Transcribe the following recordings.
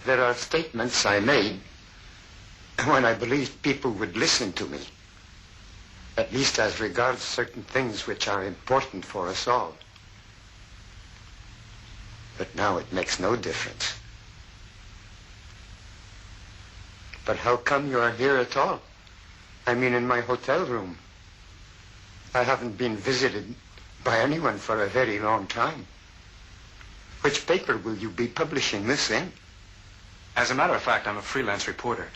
There are statements I made when I believed people would listen to me, at least as regards certain things which are important for us all. But now it makes no difference. But how come you are here at all? I mean, in my hotel room. I haven't been visited by anyone for a very long time. Which paper will you be publishing this in? As a matter of fact, I'm a freelance reporter.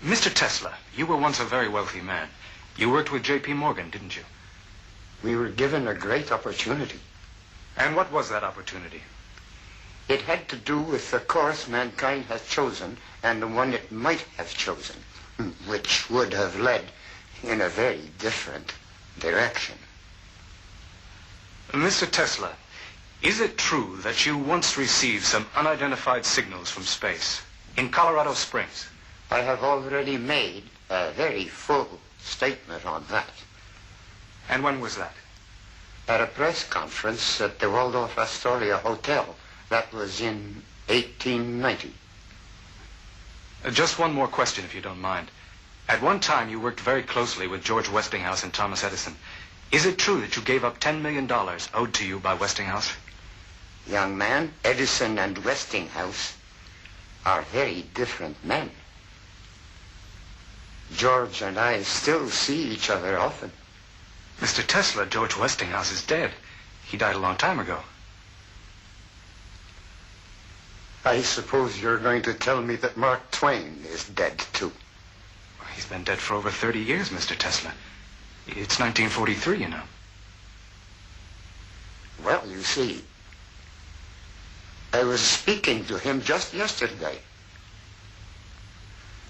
Mr. Tesla, you were once a very wealthy man. You worked with J.P. Morgan, didn't you? We were given a great opportunity. And what was that opportunity? It had to do with the course mankind has chosen and the one it might have chosen, which would have led in a very different direction. Mr. Tesla, is it true that you once received some unidentified signals from space in Colorado Springs? I have already made a very full statement on that. And when was that? At a press conference at the Waldorf Astoria Hotel. That was in 1890. Just one more question, if you don't mind. At one time, you worked very closely with George Westinghouse and Thomas Edison. Is it true that you gave up $10 million owed to you by Westinghouse? Young man, Edison and Westinghouse are very different men. George and I still see each other often. Mr. Tesla, George Westinghouse is dead. He died a long time ago. I suppose you're going to tell me that Mark Twain is dead, too. He's been dead for over 30 years, Mr. Tesla. It's 1943, you know. Well, you see, I was speaking to him just yesterday.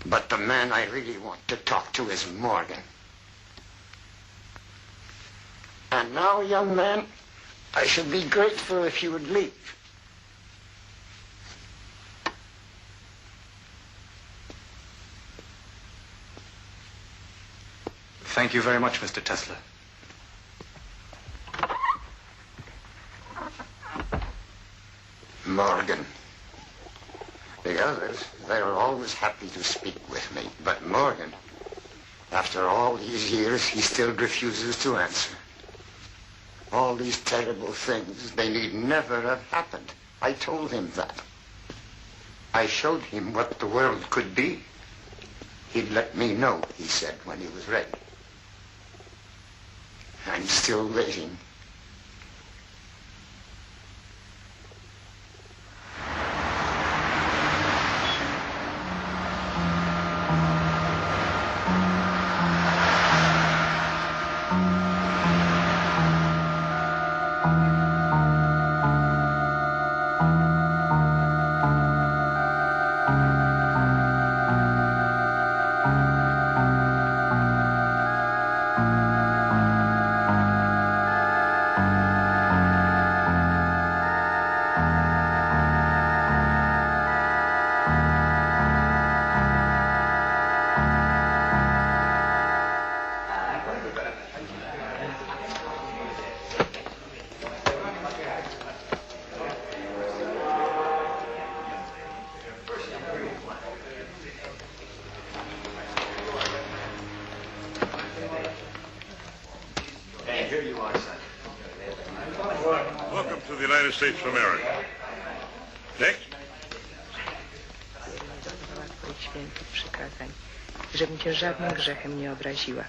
But the man I really want to talk to is Morgan. And now, young man, I should be grateful if you would leave. Thank you very much, Mr. Tesla. Morgan. The others, they were always happy to speak with me. But Morgan, after all these years, he still refuses to answer. All these terrible things, they need never have happened. I told him that. I showed him what the world could be. He'd let me know, he said, when he was ready. I'm still waiting. Welcome to the United States of America. Next. Świętych przykazań, żebym cię żadnym grzechem nie obraziła.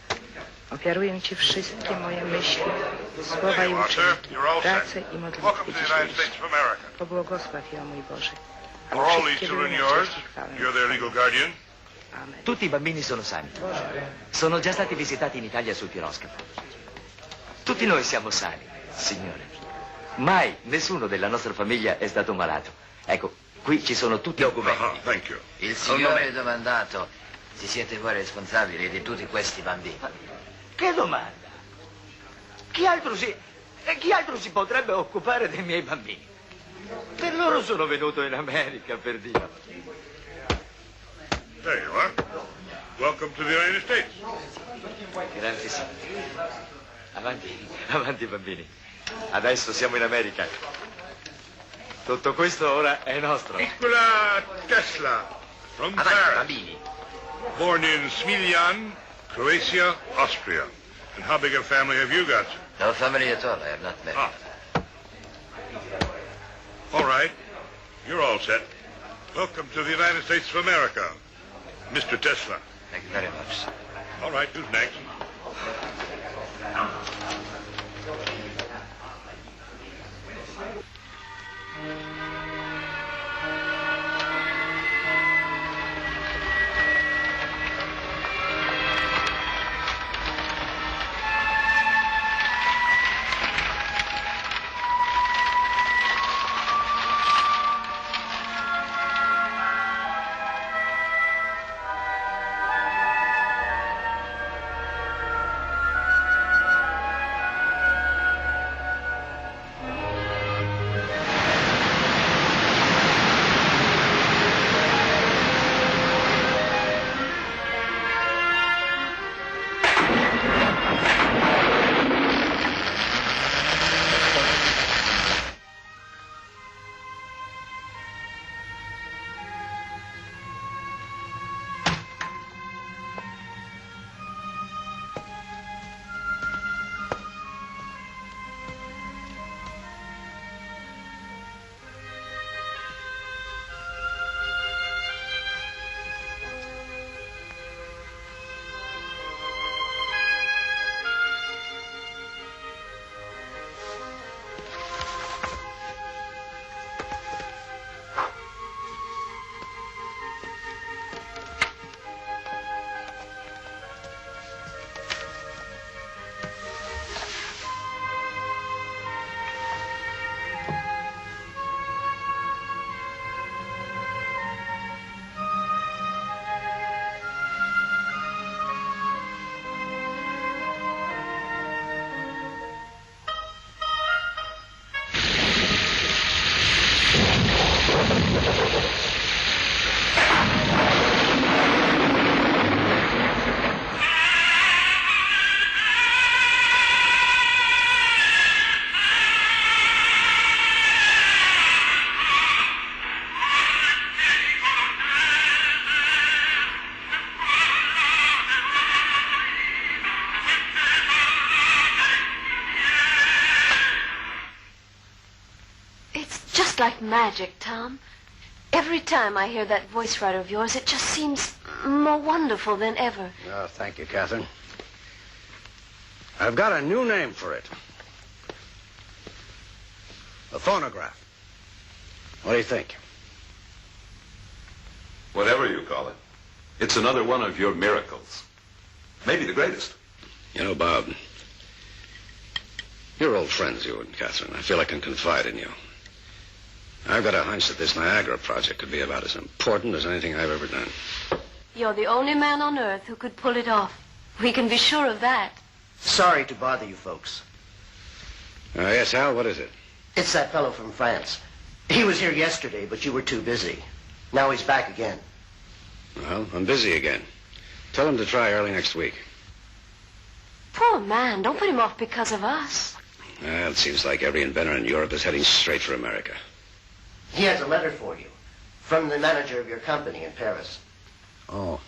Ofiaruję ci wszystkie moje myśli, słowa i uczynki, pracę i modlitwy dzisiejsze. Pobłogosław je, o mój Boże. Are all these children yours? You're their legal guardian? Amen. Tutti i bambini sono sani. Sono già stati visitati in Italia sul piroscafo. Tutti noi siamo sani, Signore. Mai nessuno della nostra famiglia è stato malato. Ecco, qui ci sono tutti i documenti. Thank you. Il signore è domandato se siete voi responsabili di tutti questi bambini. Che domanda? Chi altro si potrebbe occupare dei miei bambini? Per loro sono venuto in America, per Dio. There you are. Welcome to the United States. Grazie, signore. Avanti, avanti, bambini. Adesso siamo in America. Tutto questo ora è nostro. Nikola Tesla, from Avanti, Paris. bambini. Born in Smiljan, Croatia, Austria. And how big a family have you got? No family at all. I have not married. Ah. All right. You're all set. Welcome to the United States of America, Mr. Tesla. Thank you very much, sir. All right, who's next? Like magic, Tom. Every time I hear that voice writer of yours, it just seems more wonderful than ever. Oh, thank you, Catherine. I've got a new name for it. A phonograph. What do you think? Whatever you call it. It's another one of your miracles. Maybe the greatest. You know, Bob, you're old friends, you and Catherine. I feel I can confide in you. I've got a hunch that this Niagara project could be about as important as anything I've ever done. You're the only man on Earth who could pull it off. We can be sure of that. Sorry to bother you folks. Yes, Al, what is it? It's that fellow from France. He was here yesterday, but you were too busy. Now he's back again. Well, I'm busy again. Tell him to try early next week. Poor man. Don't put him off because of us. Well, it seems like every inventor in Europe is heading straight for America. He has a letter for you from the manager of your company in Paris. Oh.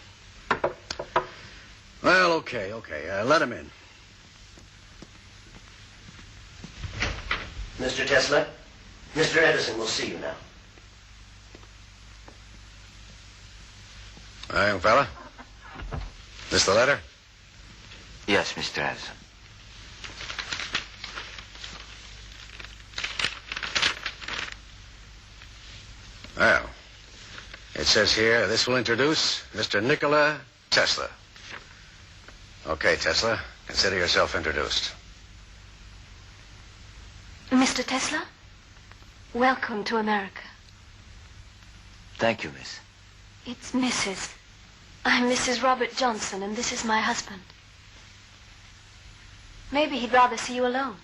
Well, okay. Let him in. Mr. Tesla, Mr. Edison will see you now. Hi, young fella. This the letter? Yes, Mr. Edison. Well, it says here, this will introduce Mr. Nikola Tesla. Okay, Tesla, consider yourself introduced. Mr. Tesla, welcome to America. Thank you, miss. It's Mrs. I'm Mrs. Robert Johnson, and this is my husband. Maybe he'd rather see you alone.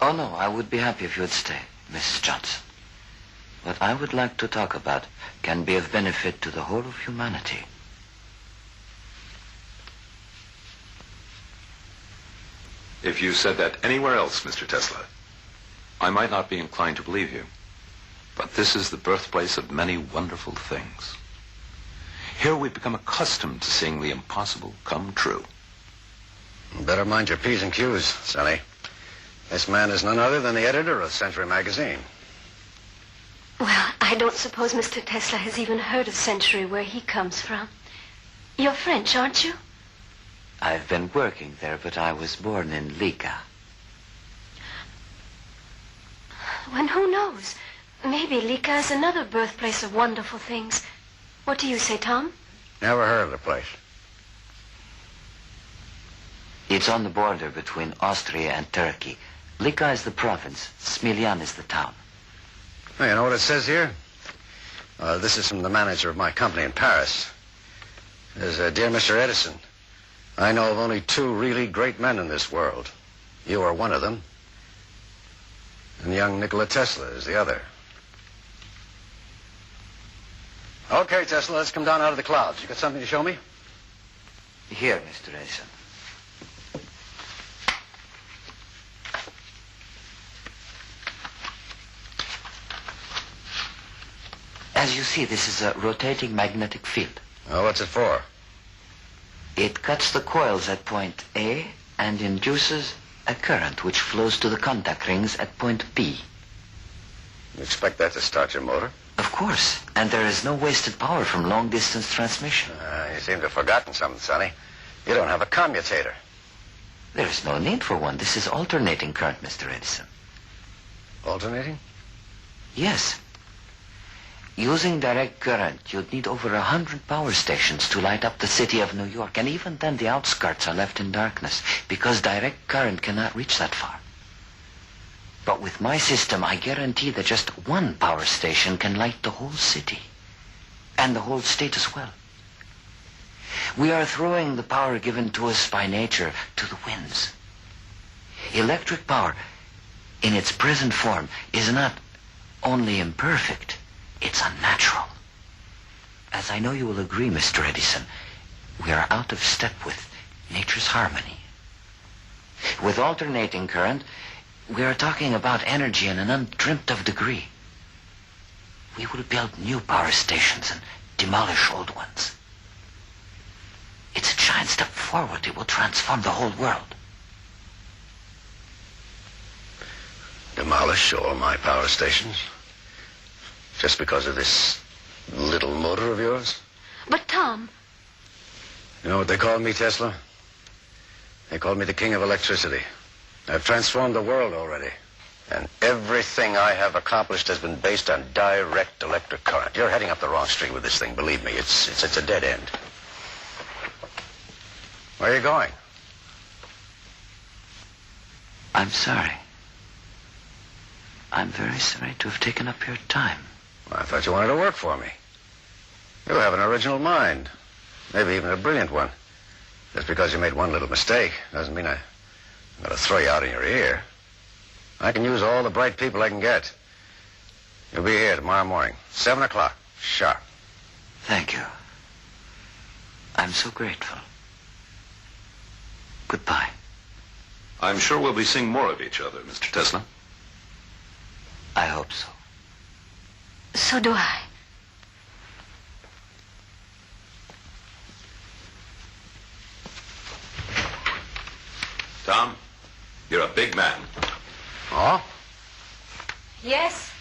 Oh, no, I would be happy if you'd stay, Mrs. Johnson. What I would like to talk about can be of benefit to the whole of humanity. If you said that anywhere else, Mr. Tesla, I might not be inclined to believe you. But this is the birthplace of many wonderful things. Here we've become accustomed to seeing the impossible come true. Better mind your P's and Q's, Sonny. This man is none other than the editor of Century magazine. Well, I don't suppose Mr. Tesla has even heard of Century, where he comes from. You're French, aren't you? I've been working there, but I was born in Lika. Well, who knows? Maybe Lika is another birthplace of wonderful things. What do you say, Tom? Never heard of the place. It's on the border between Austria and Turkey. Lika is the province. Smiljan is the town. Hey, you know what it says here? This is from the manager of my company in Paris. It says, Dear Mr. Edison, I know of only two really great men in this world. You are one of them. And young Nikola Tesla is the other. Okay, Tesla, let's come down out of the clouds. You got something to show me? Here, Mr. Edison. As you see, this is a rotating magnetic field. Oh, what's it for? It cuts the coils at point A and induces a current which flows to the contact rings at point B. You expect that to start your motor? Of course. And there is no wasted power from long-distance transmission. You seem to have forgotten something, Sonny. You don't have a commutator. There is no need for one. This is alternating current, Mr. Edison. Alternating? Yes. Using direct current, you'd need over 100 power stations to light up the city of New York. And even then, the outskirts are left in darkness because direct current cannot reach that far. But with my system, I guarantee that just one power station can light the whole city. And the whole state as well. We are throwing the power given to us by nature to the winds. Electric power, in its present form, is not only imperfect, it's unnatural. As I know you will agree, Mr. Edison, we are out of step with nature's harmony. With alternating current, we are talking about energy in an undreamt of degree. We will build new power stations and demolish old ones. It's a giant step forward. It will transform the whole world. Demolish all my power stations? Just because of this little motor of yours? But, Tom... You know what they call me, Tesla? They call me the king of electricity. I've transformed the world already. And everything I have accomplished has been based on direct electric current. You're heading up the wrong street with this thing, believe me. It's a dead end. Where are you going? I'm sorry. I'm very sorry to have taken up your time. Well, I thought you wanted to work for me. You have an original mind. Maybe even a brilliant one. Just because you made one little mistake doesn't mean I'm going to throw you out in your ear. I can use all the bright people I can get. You'll be here tomorrow morning, 7 o'clock, sharp. Thank you. I'm so grateful. Goodbye. I'm sure we'll be seeing more of each other, Mr. Tesla. I hope so. So do I. Tom, you're a big man. Oh? Yes.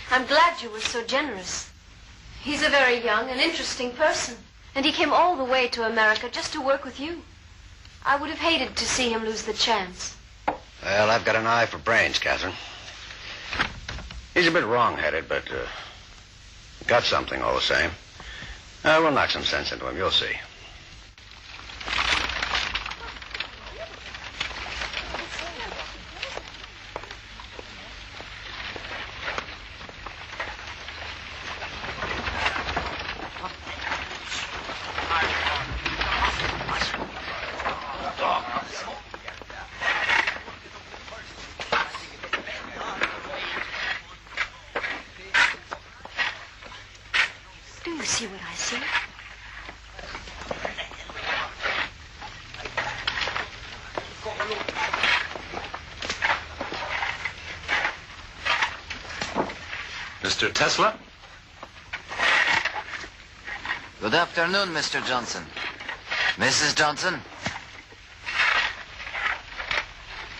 I'm glad you were so generous. He's a very young and interesting person. And he came all the way to America just to work with you. I would have hated to see him lose the chance. Well, I've got an eye for brains, Catherine. He's a bit wrong-headed, but got something all the same. We'll knock some sense into him, you'll see. Do you see what I see? Mr. Tesla? Good afternoon, Mr. Johnson. Mrs. Johnson?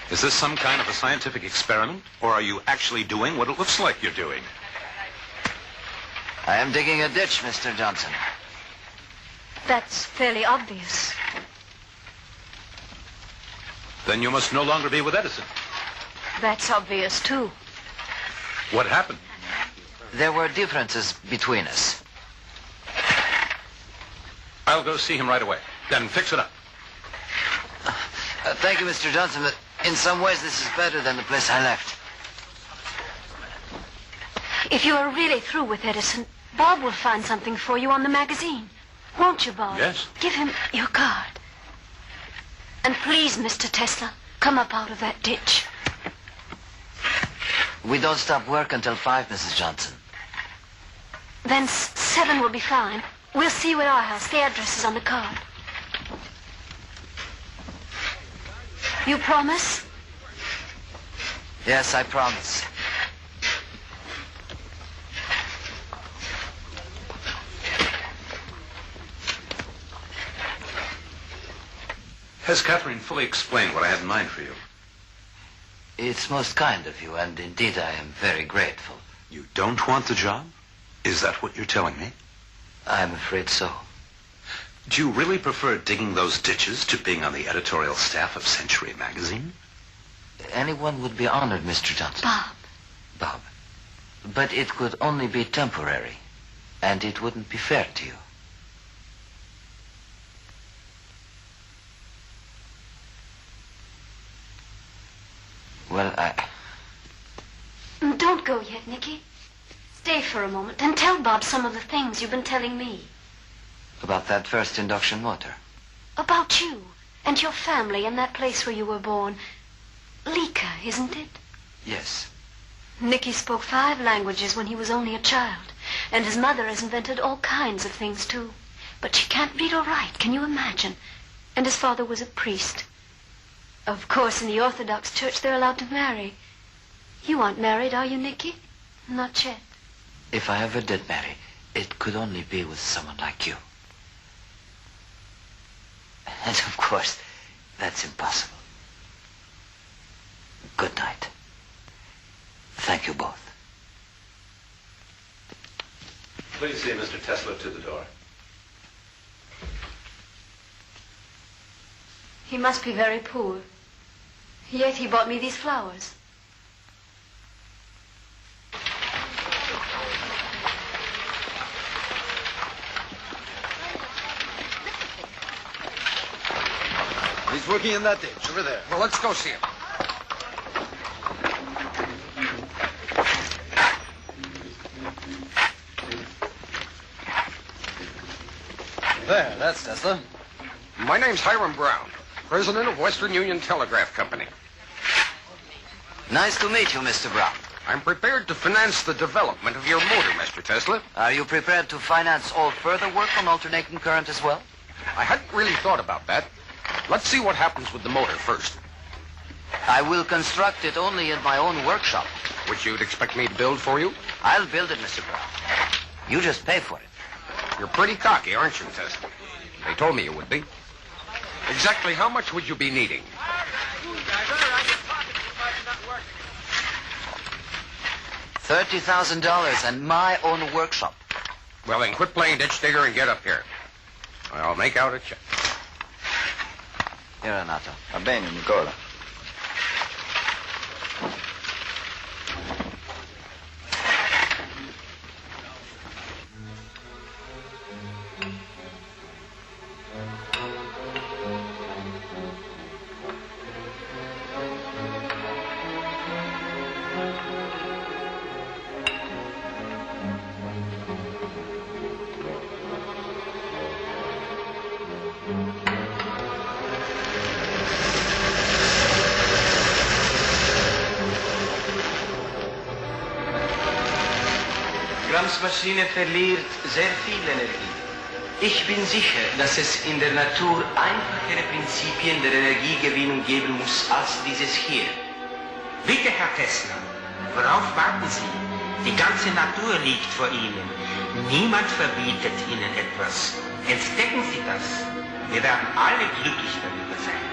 Is this some kind of a scientific experiment? Or are you actually doing what it looks like you're doing? I am digging a ditch, Mr. Johnson. That's fairly obvious. Then you must no longer be with Edison. That's obvious, too. What happened? There were differences between us. I'll go see him right away. Then fix it up. Thank you, Mr. Johnson, but in some ways this is better than the place I left. If you are really through with Edison, Bob will find something for you on the magazine. Won't you, Bob? Yes. Give him your card. And please, Mr. Tesla, come up out of that ditch. We don't stop work until 5, Mrs. Johnson. Then 7 will be fine. We'll see you at our house. The address is on the card. You promise? Yes, I promise. Has Catherine fully explained what I had in mind for you? It's most kind of you, and indeed I am very grateful. You don't want the job? Is that what you're telling me? I'm afraid so. Do you really prefer digging those ditches to being on the editorial staff of Century magazine? Anyone would be honored, Mr. Johnson. Bob. But it could only be temporary, and it wouldn't be fair to you. Well, Don't go yet, Nicky. Stay for a moment and tell Bob some of the things you've been telling me. About that first induction motor. About you and your family and that place where you were born. Lika, isn't it? Yes. Nicky spoke 5 languages when he was only a child. And his mother has invented all kinds of things, too. But she can't read or write, can you imagine? And his father was a priest. Of course, in the Orthodox Church, they're allowed to marry. You aren't married, are you, Nicky? Not yet. If I ever did marry, it could only be with someone like you. And of course, that's impossible. Good night. Thank you both. Please see Mr. Tesla to the door. He must be very poor. Yet he bought me these flowers. He's working in that ditch, over there. Well, let's go see him. There, that's Tesla. My name's Hiram Brown, president of Western Union Telegraph Company. Nice to meet you, Mr. Brown. I'm prepared to finance the development of your motor, Mr. Tesla. Are you prepared to finance all further work on alternating current as well? I hadn't really thought about that. Let's see what happens with the motor first. I will construct it only in my own workshop. Which you'd expect me to build for you? I'll build it, Mr. Brown. You just pay for it. You're pretty cocky, aren't you, Tesla? They told me you would be. Exactly how much would you be needing? $30,000 and my own workshop. Well, then quit playing ditch digger and get up here. I'll make out a check. Here, Renato. Va bene, Nicola. Maschine verliert sehr viel Energie. Ich bin sicher, dass es in der Natur einfachere Prinzipien der Energiegewinnung geben muss als dieses hier. Bitte, Herr Tesla, worauf warten Sie? Die ganze Natur liegt vor Ihnen. Niemand verbietet Ihnen etwas. Entdecken Sie das. Wir werden alle glücklich darüber sein.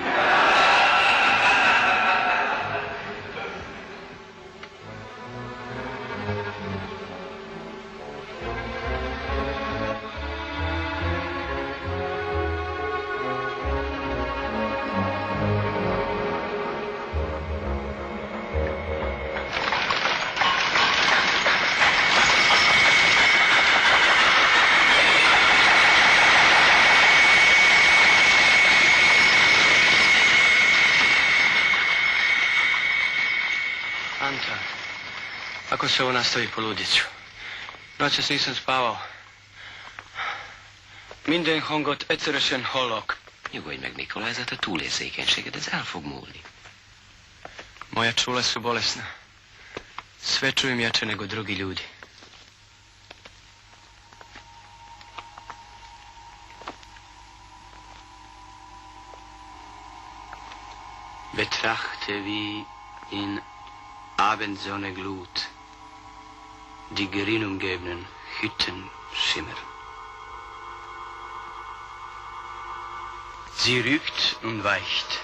Ako se ovo nastavi, poludjet ću. Noćas nisam spavao. Minden hangot egyszerűen hallok. Nyugodj meg, Nikola, ez a te túlérzékenységed, ez el fog múlni. Moja čula su bolesna. Sve čujem jače nego drugi ljudi. Betrachte wie in Abendsonne Glut die gerinnumgebenen Hütten schimmern. Sie rückt und weicht.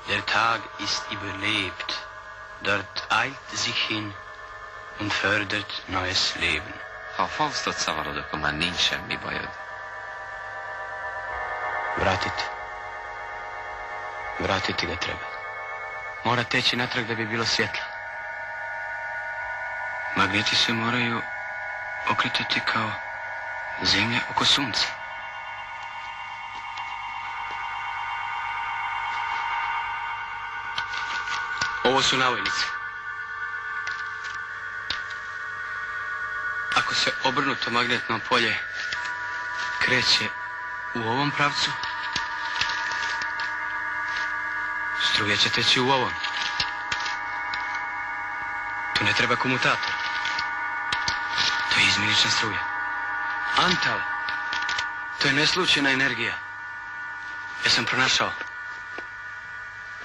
Der Tag ist überlebt. Dort eilt sich hin und fördert neues Leben. Ha a Faustot szavarod, akkor már nincs semmi bajod. Vratiti ga treba. Mora teći natrag da bi bilo svjetlo. Magneti se moraju okretati kao zemlja oko sunca. Ovo su navojnice. Ako se obrnuto magnetno polje kreće u ovom pravcu, struja će teći u ovom. Tu ne treba komutator. To je izmjenična struja. Antal, to je neslučajna energija. Ja sam pronašao.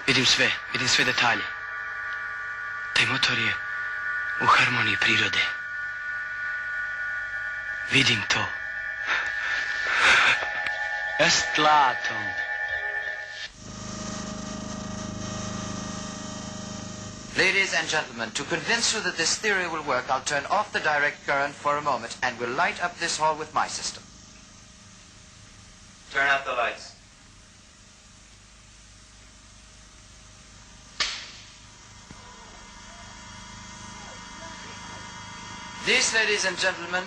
Vidim sve detalje. Taj motor je u harmoniji prirode. Vidim to. Est latum. Ladies and gentlemen, to convince you that this theory will work, I'll turn off the direct current for a moment and we'll light up this hall with my system. Turn out the lights. This, ladies and gentlemen,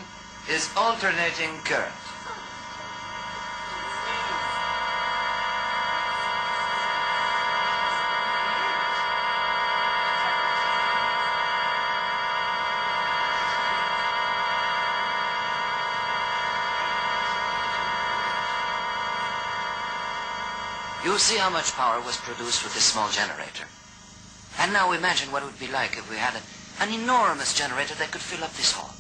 is alternating current. You see how much power was produced with this small generator. And now imagine what it would be like if we had an enormous generator that could fill up this hall.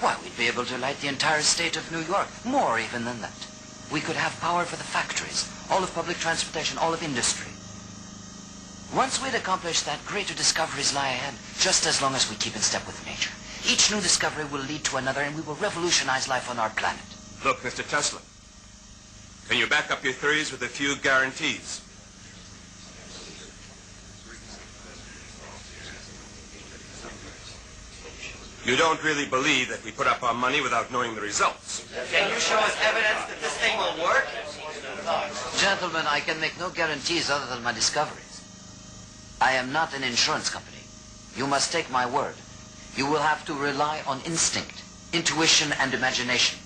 Why, we'd be able to light the entire state of New York, more even than that. We could have power for the factories, all of public transportation, all of industry. Once we'd accomplished that, greater discoveries lie ahead, just as long as we keep in step with nature. Each new discovery will lead to another, and we will revolutionize life on our planet. Look, Mr. Tesla, can you back up your theories with a few guarantees? You don't really believe that we put up our money without knowing the results. Can you show us evidence that this thing will work? Gentlemen, I can make no guarantees other than my discoveries. I am not an insurance company. You must take my word. You will have to rely on instinct, intuition, and imagination.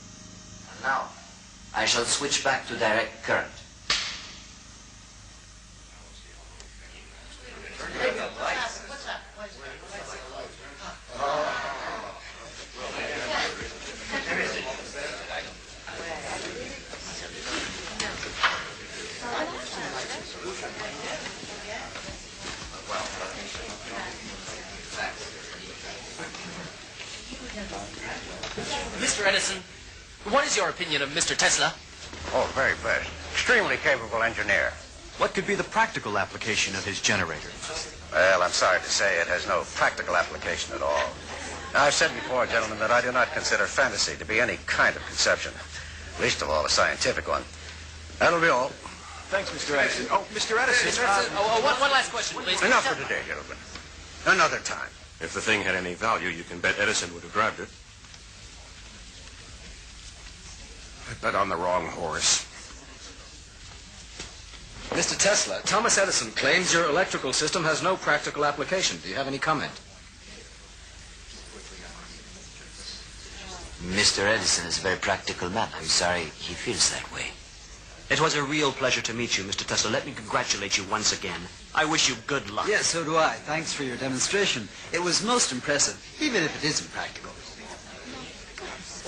And now, I shall switch back to direct current. Mr. Edison, what is your opinion of Mr. Tesla? Oh, very best. Extremely capable engineer. What could be the practical application of his generator? Well, I'm sorry to say it has no practical application at all. I've said before, gentlemen, that I do not consider fantasy to be any kind of conception, least of all a scientific one. That'll be all. Thanks, Mr. Edison. Oh, Mr. Edison. Mr. Edison, one last question, please. Enough for today, gentlemen. Another time. If the thing had any value, you can bet Edison would have grabbed it. I bet on the wrong horse. Mr. Tesla, Thomas Edison claims your electrical system has no practical application. Do you have any comment? Mr. Edison is a very practical man. I'm sorry he feels that way. It was a real pleasure to meet you, Mr. Tesla. Let me congratulate you once again. I wish you good luck. Yes, so do I. Thanks for your demonstration. It was most impressive, even if it isn't practical.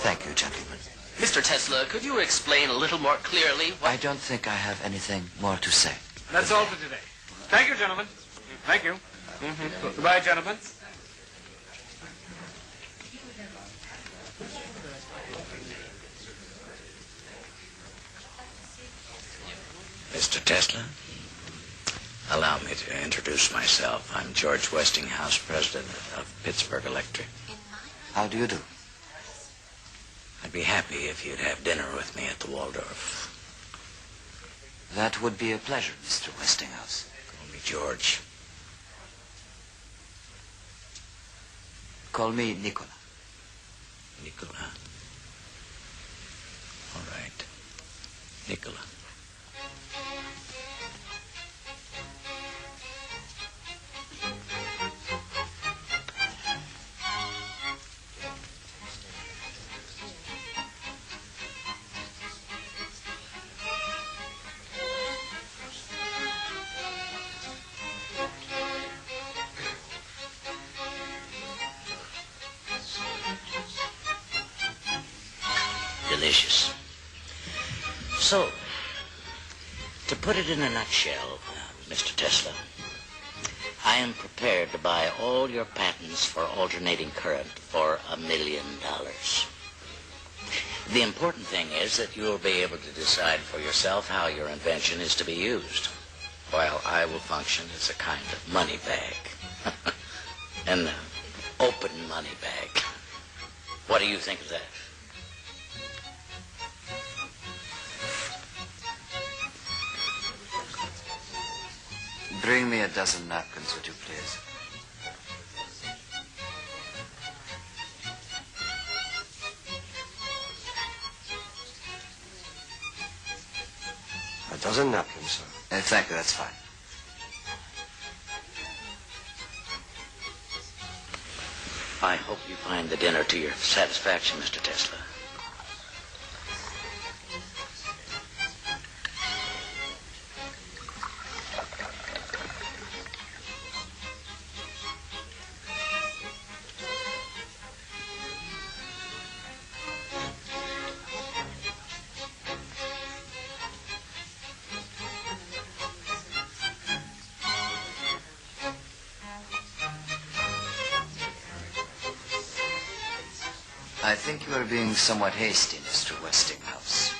Thank you, gentlemen. Mr. Tesla, could you explain a little more clearly what... I don't think I have anything more to say. That's all for today. Thank you, gentlemen. Thank you. Goodbye, gentlemen. Mr. Tesla, allow me to introduce myself. I'm George Westinghouse, president of Pittsburgh Electric. How do you do? I'd be happy if you'd have dinner with me at the Waldorf. That would be a pleasure, Mr. Westinghouse. Call me George. Call me Nikola. Nikola. All right. Nikola. Delicious. So, to put it in a nutshell, Mr. Tesla, I am prepared to buy all your patents for alternating current for $1 million. The important thing is that you'll be able to decide for yourself how your invention is to be used, while I will function as a kind of money bag. An open money bag. What do you think of that? Bring me a dozen napkins, would you please? A dozen napkins, sir. Thank you, that's fine. I hope you find the dinner to your satisfaction, Mr. Tesla. I think you are being somewhat hasty, Mr. Westinghouse.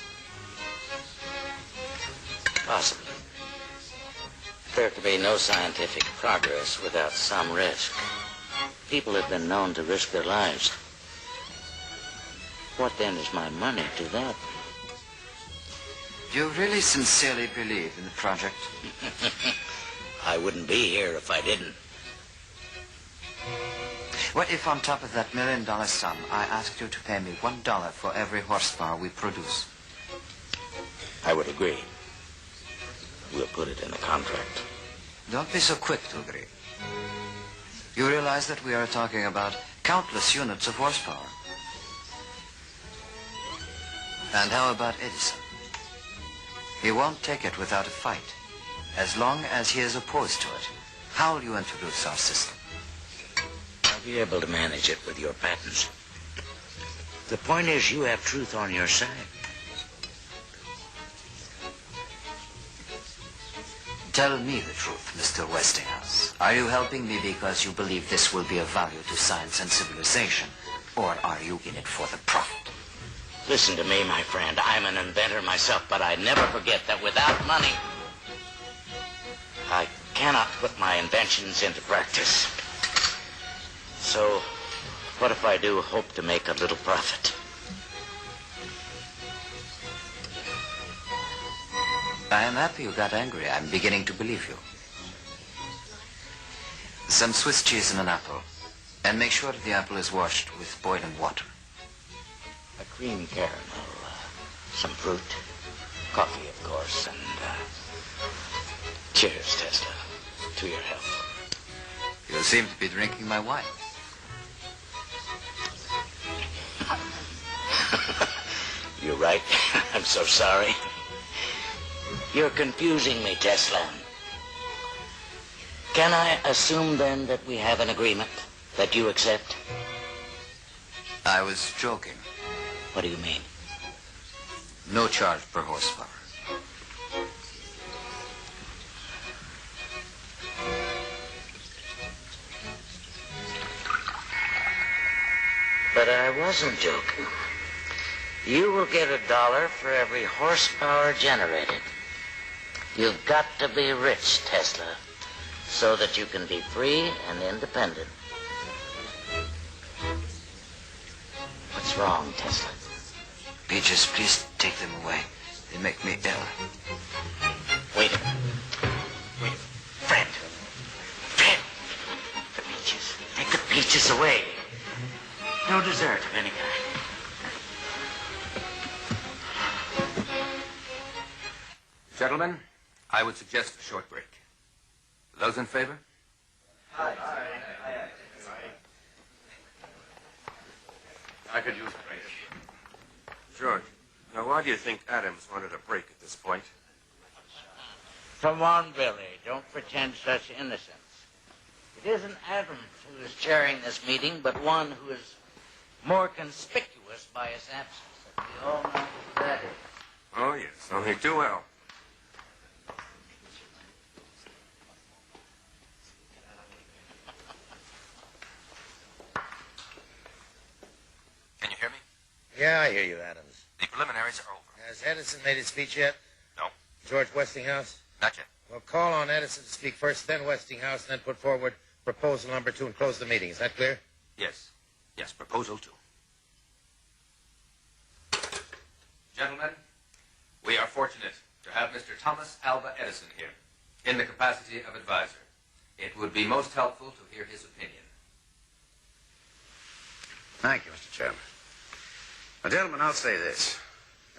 Possibly. There can be no scientific progress without some risk. People have been known to risk their lives. What then is my money to that? Do you really sincerely believe in the project? I wouldn't be here if I didn't. What if on top of that $1 million sum, I asked you to pay me $1 for every horsepower we produce? I would agree. We'll put it in the contract. Don't be so quick to agree. You realize that we are talking about countless units of horsepower. And how about Edison? He won't take it without a fight. As long as he is opposed to it, how will you introduce our system? I'll be able to manage it with your patents. The point is, you have truth on your side. Tell me the truth, Mr. Westinghouse. Are you helping me because you believe this will be of value to science and civilization? Or are you in it for the profit? Listen to me, my friend. I'm an inventor myself, but I never forget that without money, I cannot put my inventions into practice. So, What if I do hope to make a little profit? I am happy you got angry. I'm beginning to believe you. Some Swiss cheese and an apple. And make sure the apple is washed with boiling water. A cream caramel, some fruit, coffee, of course, and cheers, Tesla, to your health. You seem to be drinking my wine. You're right. I'm so sorry. You're confusing me, Tesla. Can I assume, then, that we have an agreement that you accept? I was joking. What do you mean? No charge per horsepower. But I wasn't joking. You will get $1 for every horsepower generated. You've got to be rich, Tesla, so that you can be free and independent. What's wrong, Tesla? Peaches, please take them away. They make me ill. Wait a minute. Fred. Fred. The peaches. Take the peaches away. No dessert of any kind. Gentlemen, I would suggest a short break. Those in favor? I could use a break. George, now why do you think Adams wanted a break at this point? Come on, Billy. Don't pretend such innocence. It isn't Adams who is chairing this meeting, but one who is more conspicuous by his absence. We all know who that is. Oh, yes, only too well. Can you hear me? Yeah, I hear you, Adams. The preliminaries are over. Has Edison made his speech yet? No. George Westinghouse? Not yet. Well, call on Edison to speak first, then Westinghouse, and then put forward proposal number 2 and close the meeting. Is that clear? Yes. Yes, proposal 2. Gentlemen, we are fortunate to have Mr. Thomas Alva Edison here in the capacity of advisor. It would be most helpful to hear his opinion. Thank you, Mr. Chairman. Now, gentlemen, I'll say this,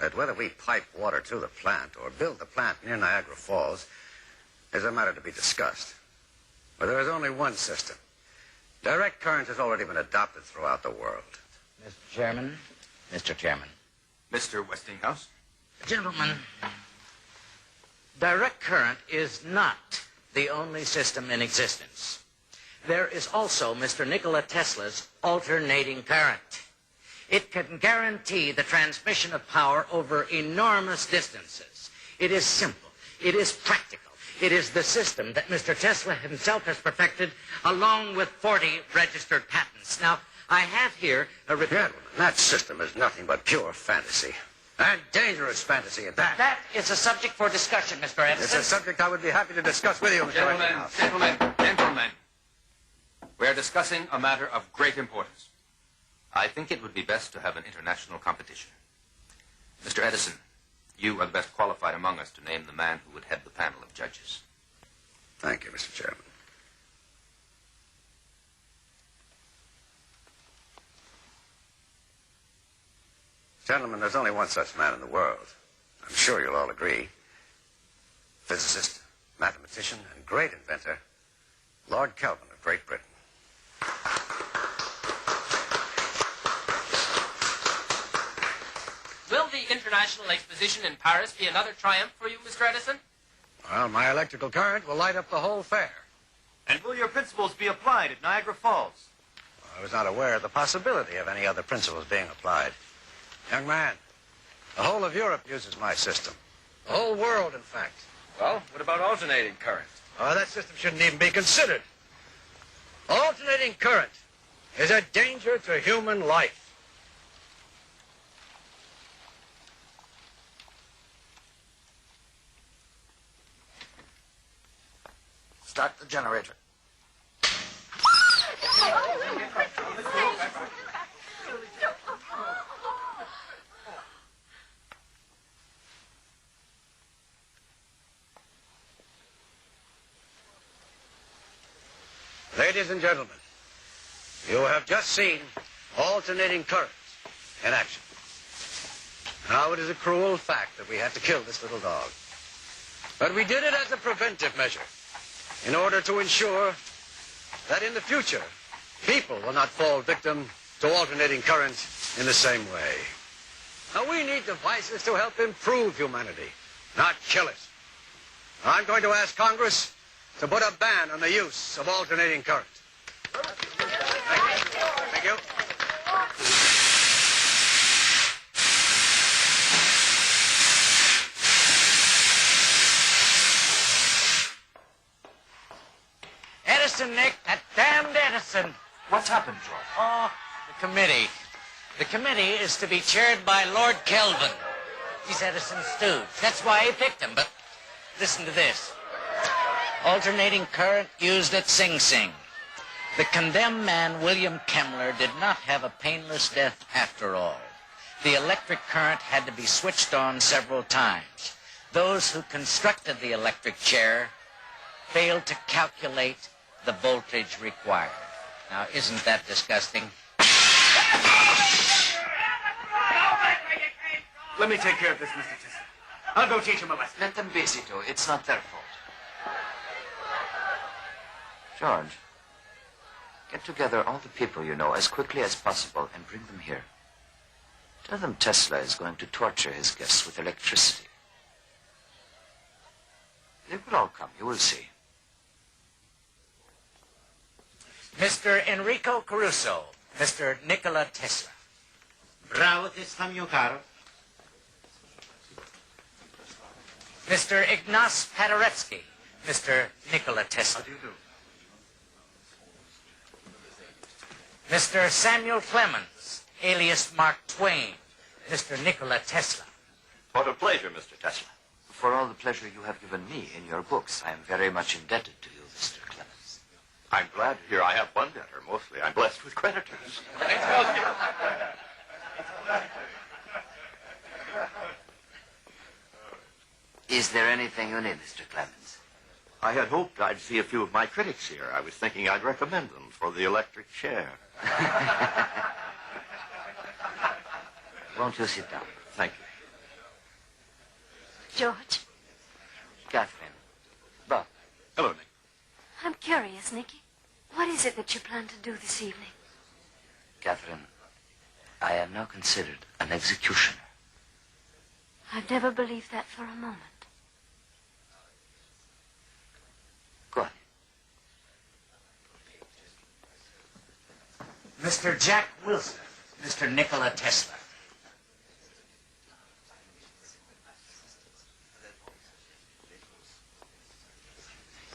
that whether we pipe water to the plant or build the plant near Niagara Falls is a matter to be discussed. But there is only one system. Direct current has already been adopted throughout the world. Mr. Chairman. Mr. Chairman. Mr. Westinghouse. Gentlemen, direct current is not the only system in existence. There is also Mr. Nikola Tesla's alternating current. It can guarantee the transmission of power over enormous distances. It is simple. It is practical. It is the system that Mr. Tesla himself has perfected, along with 40 registered patents. Now, I have here a report. Gentlemen, that system is nothing but pure fantasy. And dangerous fantasy at that. That is a subject for discussion, Mr. Edison. It's a subject I would be happy to discuss with you, Mr. Westinghouse. Gentlemen. We are discussing a matter of great importance. I think it would be best to have an international competition. Mr. Edison, you are the best qualified among us to name the man who would head the panel of judges. Thank you, Mr. Chairman. Gentlemen, there's only one such man in the world. I'm sure you'll all agree. Physicist, mathematician, and great inventor, Lord Kelvin of Great Britain. Will the International Exposition in Paris be another triumph for you, Mr. Edison? Well, my electrical current will light up the whole fair. And will your principles be applied at Niagara Falls? I was not aware of the possibility of any other principles being applied. Young man, the whole of Europe uses my system. The whole world, in fact. Well, what about alternating current? Oh, that system shouldn't even be considered. Alternating current is a danger to human life. Start the generator. Ladies and gentlemen, you have just seen alternating currents in action. Now it is a cruel fact that we had to kill this little dog. But we did it as a preventive measure in order to ensure that in the future, people will not fall victim to alternating currents in the same way. Now we need devices to help improve humanity, not kill it. I'm going to ask Congress to put a ban on the use of alternating current. Thank you. Edison, Nick, that damned Edison. What's happened, George? Oh, the committee. The committee is to be chaired by Lord Kelvin. He's Edison's stooge. That's why he picked him, but listen to this. Alternating current used at Sing Sing. The condemned man, William Kemmler, did not have a painless death after all. The electric current had to be switched on several times. Those who constructed the electric chair failed to calculate the voltage required. Now, isn't that disgusting? Let me take care of this, Mr. Tesla. I'll go teach him a lesson. Let them busy do. It's not their fault. George, get together all the people you know as quickly as possible and bring them here. Tell them Tesla is going to torture his guests with electricity. They will all come, you will see. Mr. Enrico Caruso, Mr. Nikola Tesla. Bravo, Tesla, mio caro. Mr. Ignace Paderewski, Mr. Nikola Tesla. How do you do? Mr. Samuel Clemens, alias Mark Twain, Mr. Nikola Tesla. What a pleasure, Mr. Tesla. For all the pleasure you have given me in your books, I am very much indebted to you, Mr. Clemens. I'm glad to hear I have one debtor. Mostly I'm blessed with creditors. Is there anything you need, Mr. Clemens? I had hoped I'd see a few of my critics here. I was thinking I'd recommend them for the electric chair. Won't you sit down? Thank you. George, Catherine. Bob. Hello, Nick. I'm curious, Nicky. What is it that you plan to do this evening? Catherine, I am now considered an executioner. I've never believed that for a moment. Go on. Mr. Jack Wilson, Mr. Nikola Tesla.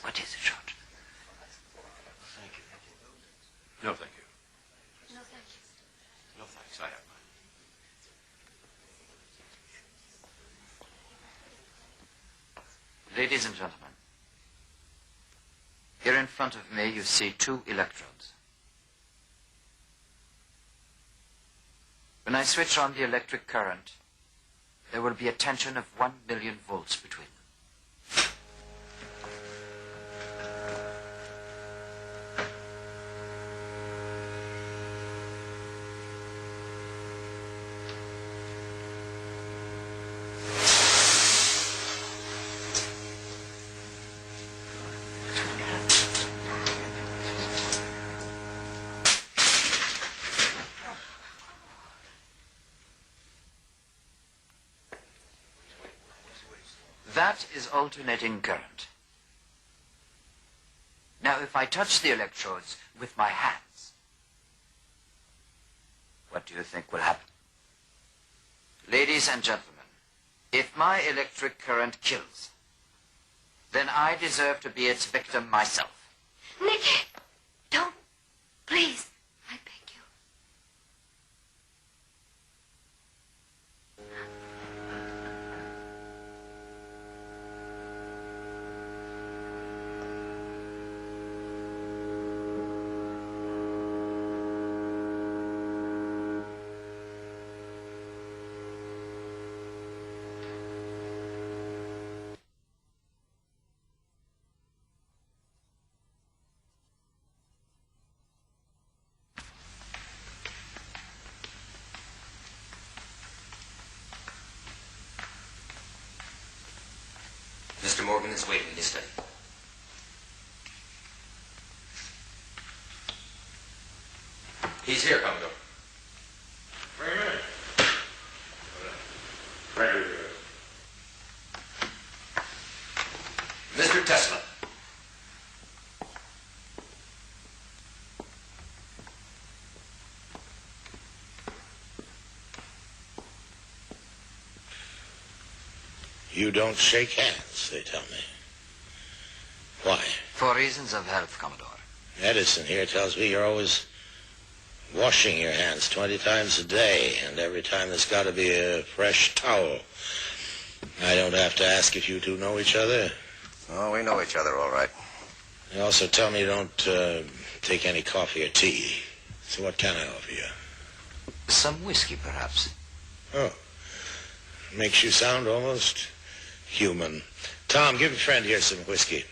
What is it, George? Thank you. No, thank you. No, thank you. No, thanks. I have mine. Ladies and gentlemen, here in front of me you see 2 electrodes. When I switch on the electric current, there will be a tension of 1 million volts between them. That is alternating current. Now, if I touch the electrodes with my hands, what do you think will happen? Ladies and gentlemen, if my electric current kills, then I deserve to be its victim myself. Nicky, don't. Please, I beg you. Mr. Morgan is waiting in his study. He's here, Commodore. Wait a minute. Mr. Tesla. You don't shake hands, they tell me. Why? For reasons of health, Commodore. Edison here tells me you're always washing your hands 20 times a day, and every time there's got to be a fresh towel. I don't have to ask if you two know each other. Oh, we know each other all right. They also tell me you don't take any coffee or tea. So what can I offer you? Some whiskey, perhaps. Oh. Makes you sound almost human. Tom, give your friend here some whiskey.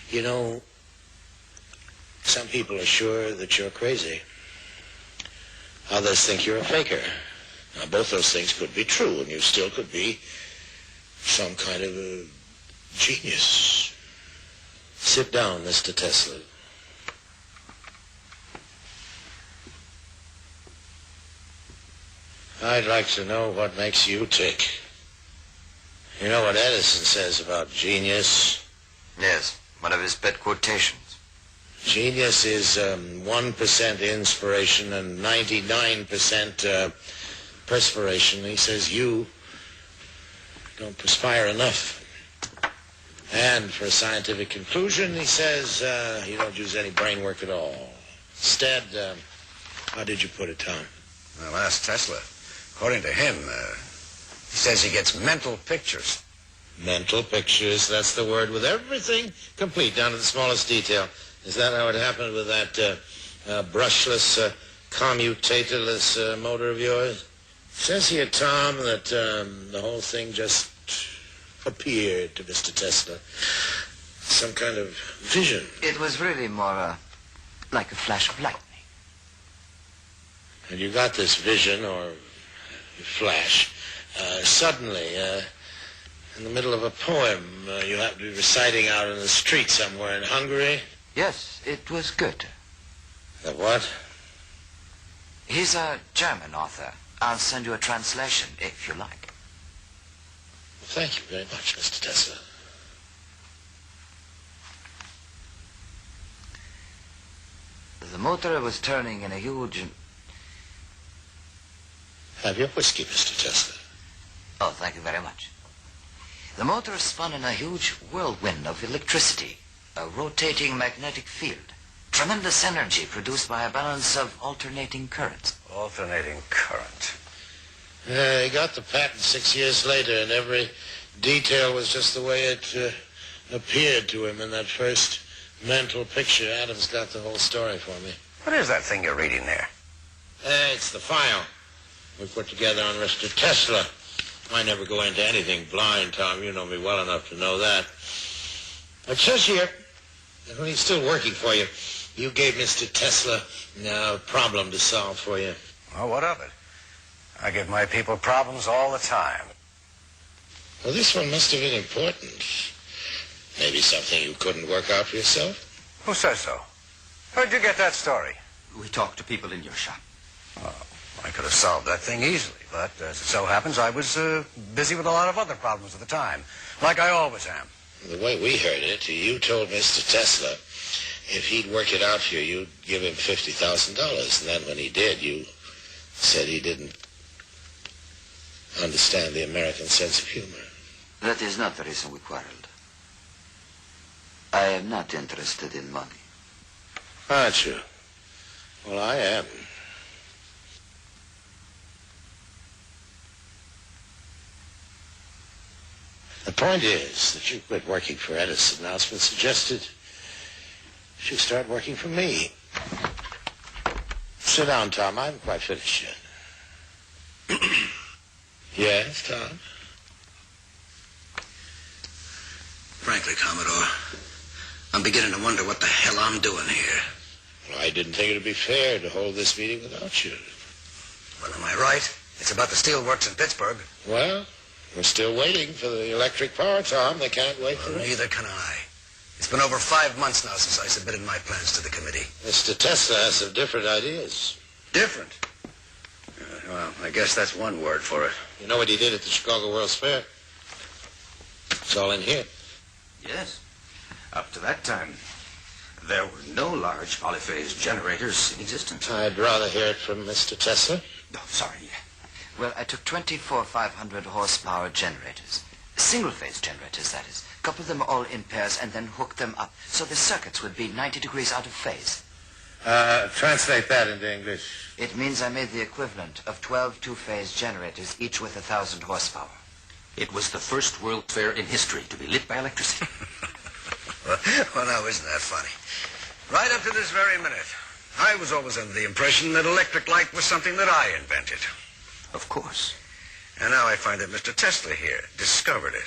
You know, some people are sure that you're crazy. Others think you're a faker. Now, both those things could be true, and you still could be some kind of a genius. Sit down, Mr. Tesla. I'd like to know what makes you tick. You know what Edison says about genius? Yes, one of his pet quotations. Genius is 1% inspiration and 99% perspiration. He says you don't perspire enough. And for a scientific conclusion, he says you don't use any brain work at all. Instead, how did you put it, Tom? Well, ask Tesla. According to him, he says he gets mental pictures. Mental pictures, that's the word, with everything complete, down to the smallest detail. Is that how it happened with that brushless, commutatorless motor of yours? Says here, Tom, that the whole thing just appeared to Mr. Tesla. Some kind of vision. It was really more like a flash of lightning. And you got this vision, or flash, suddenly, in the middle of a poem. You happen to be reciting out in the street somewhere in Hungary. Yes, it was Goethe. The what? He's a German author. I'll send you a translation, if you like. Thank you very much, Mr. Tesla. The motor was turning in a huge... Have your whiskey, Mr. Tesla. Oh, thank you very much. The motor spun in a huge whirlwind of electricity, a rotating magnetic field. Tremendous energy produced by a balance of alternating currents. Alternating current. He got the patent 6 years later, and every detail was just the way it appeared to him in that first mental picture. Adam's got the whole story for me. What is that thing you're reading there? It's the file we put together on Mr. Tesla. I never go into anything blind, Tom. You know me well enough to know that. It says here that when he's still working for you, you gave Mr. Tesla a problem to solve for you. Well, what of it? I give my people problems all the time. Well, this one must have been important. Maybe something you couldn't work out for yourself? Who says so? Where'd you get that story? We talked to people in your shop. Oh, I could have solved that thing easily, but as it so happens, I was busy with a lot of other problems at the time, like I always am. The way we heard it, you told Mr. Tesla if he'd work it out for you, you'd give him $50,000. And then when he did, you said he didn't understand the American sense of humor. That is not the reason we quarreled. I am not interested in money. Aren't you? Well, I am. The point is that you quit working for Edison. Now it's been suggested you should start working for me. Sit down, Tom. I haven't quite finished yet. Yes, Tom? Frankly, Commodore, I'm beginning to wonder what the hell I'm doing here. Well, I didn't think it would be fair to hold this meeting without you. Well, am I right? It's about the steelworks in Pittsburgh. Well, we're still waiting for the electric power, Tom. They can't wait for it. Neither can I. It's been over 5 months now since I submitted my plans to the committee. Mr. Tesla has some different ideas. Different? Well, I guess that's one word for it. You know what he did at the Chicago World's Fair? It's all in here. Yes. Up to that time, there were no large polyphase generators in existence. I'd rather hear it from Mr. Tesla. Oh, sorry. Well, I took 24 500 horsepower generators. Single-phase generators, that is. Coupled them all in pairs and then hooked them up so the circuits would be 90 degrees out of phase. Translate that into English. It means I made the equivalent of 12 two-phase generators, each with 1,000 horsepower. It was the first World Fair in history to be lit by electricity. Well, now, isn't that funny? Right up to this very minute, I was always under the impression that electric light was something that I invented. Of course. And now I find that Mr. Tesla here discovered it.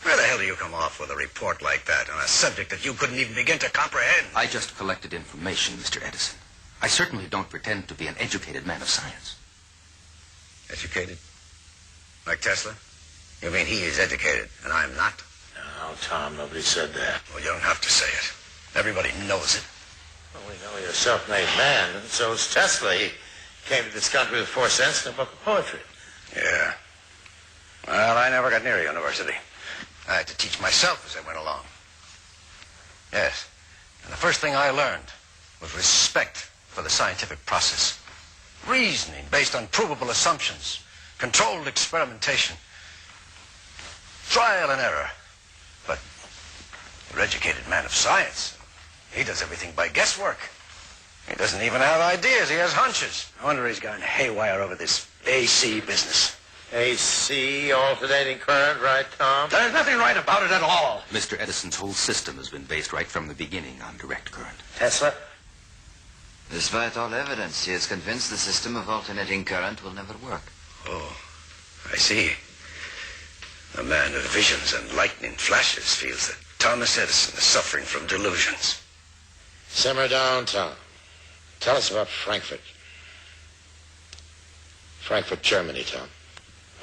Where the hell do you come off with a report like that on a subject that you couldn't even begin to comprehend? I just collected information, Mr. Edison. I certainly don't pretend to be an educated man of science. Educated? Like Tesla? You mean he is educated and I'm not? No, Tom, nobody said that. Well, you don't have to say it. Everybody knows it. Well, we know you're a self-made man, and so is Tesla. He came to this country with 4 cents and a book of poetry. Yeah. Well, I never got near a university. I had to teach myself as I went along. Yes. And the first thing I learned was respect for the scientific process. Reasoning based on provable assumptions. Controlled experimentation. Trial and error. But you're an educated man of science. He does everything by guesswork. He doesn't even have ideas. He has hunches. I wonder he's gone haywire over this AC business. AC, alternating current, right, Tom? There's nothing right about it at all. Mr. Edison's whole system has been based right from the beginning on direct current. Tesla? Despite all evidence, he is convinced the system of alternating current will never work. Oh, I see. A man of visions and lightning flashes feels that Thomas Edison is suffering from delusions. Simmer down, Tom. Tell us about Frankfurt. Frankfurt, Germany, Tom.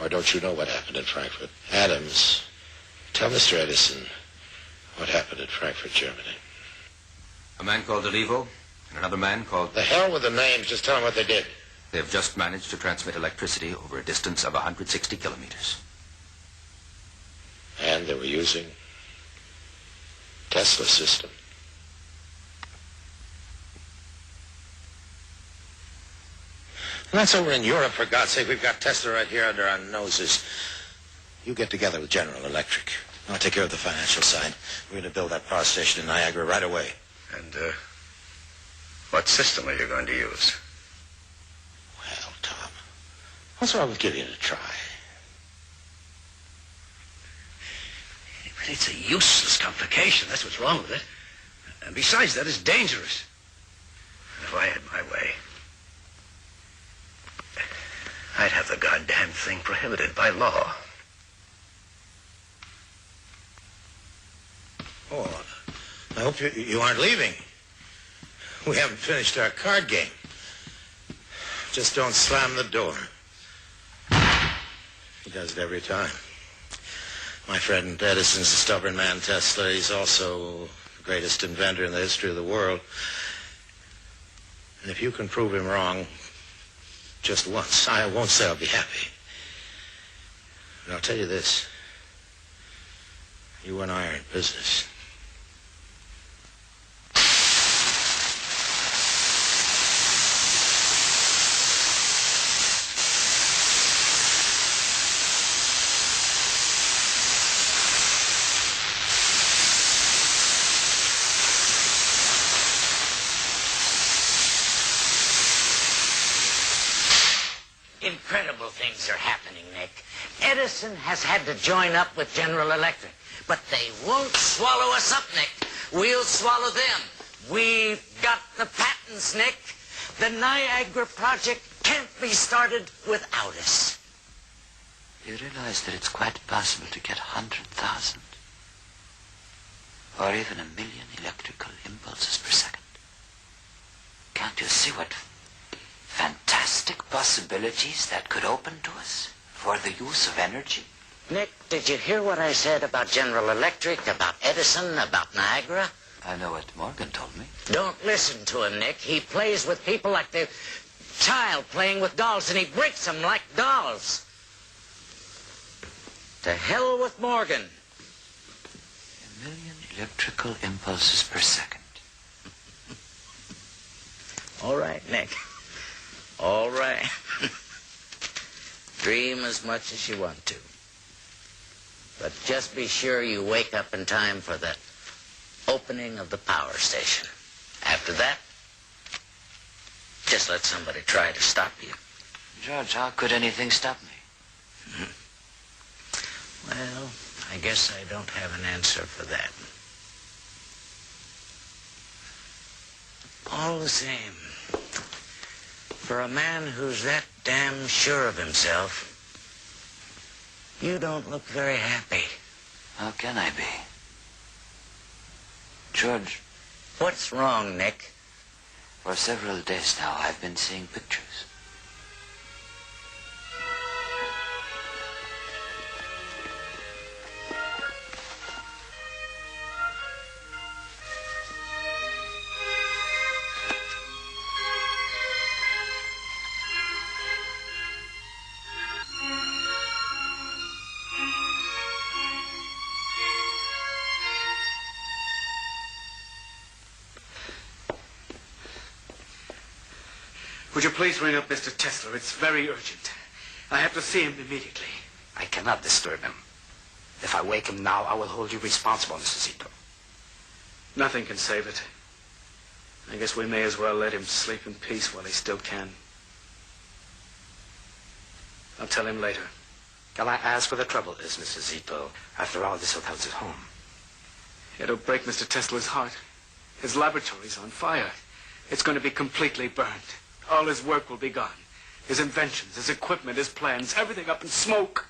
Or don't you know what happened in Frankfurt? Adams, tell Mr. Edison what happened in Frankfurt, Germany. A man called Olivo and another man called... The hell with the names. Just tell them what they did. They have just managed to transmit electricity over a distance of 160 kilometers. And they were using Tesla's system. And that's over in Europe, for God's sake. We've got Tesla right here under our noses. You get together with General Electric. I'll take care of the financial side. We're going to build that power station in Niagara right away. And, what system are you going to use? Well, Tom, what's wrong with giving it a try? It's a useless complication. That's what's wrong with it. And besides that, it's dangerous. If I had my way, I'd have the goddamn thing prohibited by law. Oh, I hope you aren't leaving. We haven't finished our card game. Just don't slam the door. He does it every time. My friend Edison's a stubborn man, Tesla. He's also the greatest inventor in the history of the world. And if you can prove him wrong just once, I won't say I'll be happy. But I'll tell you this. You and I are in business. Incredible things are happening, Nick. Edison has had to join up with General Electric. But they won't swallow us up, Nick. We'll swallow them. We've got the patents, Nick. The Niagara project can't be started without us. You realize that it's quite possible to get 100,000 or even 1 million electrical impulses per second. Can't you see what fantastic possibilities that could open to us for the use of energy. Nick, did you hear what I said about General Electric, about Edison, about Niagara? I know what Morgan told me. Don't listen to him, Nick. He plays with people like the child playing with dolls, and he breaks them like dolls. To hell with Morgan. 1,000,000 electrical impulses per second. All right, Nick. All right. Dream as much as you want to. But just be sure you wake up in time for the opening of the power station. After that, just let somebody try to stop you. George, how could anything stop me? Well, I guess I don't have an answer for that. All the same, for a man who's that damn sure of himself, you don't look very happy. How can I be? George. What's wrong, Nick? For several days now, I've been seeing pictures. Would you please ring up Mr. Tesla? It's very urgent. I have to see him immediately. I cannot disturb him. If I wake him now, I will hold you responsible, Mr. Zito. Nothing can save it. I guess we may as well let him sleep in peace while he still can. I'll tell him later. Can I ask what the trouble is, Mr. Zito? After all, this hotel's his home. It'll break Mr. Tesla's heart. His laboratory's on fire. It's going to be completely burned. All his work will be gone. His inventions, his equipment, his plans, everything up in smoke.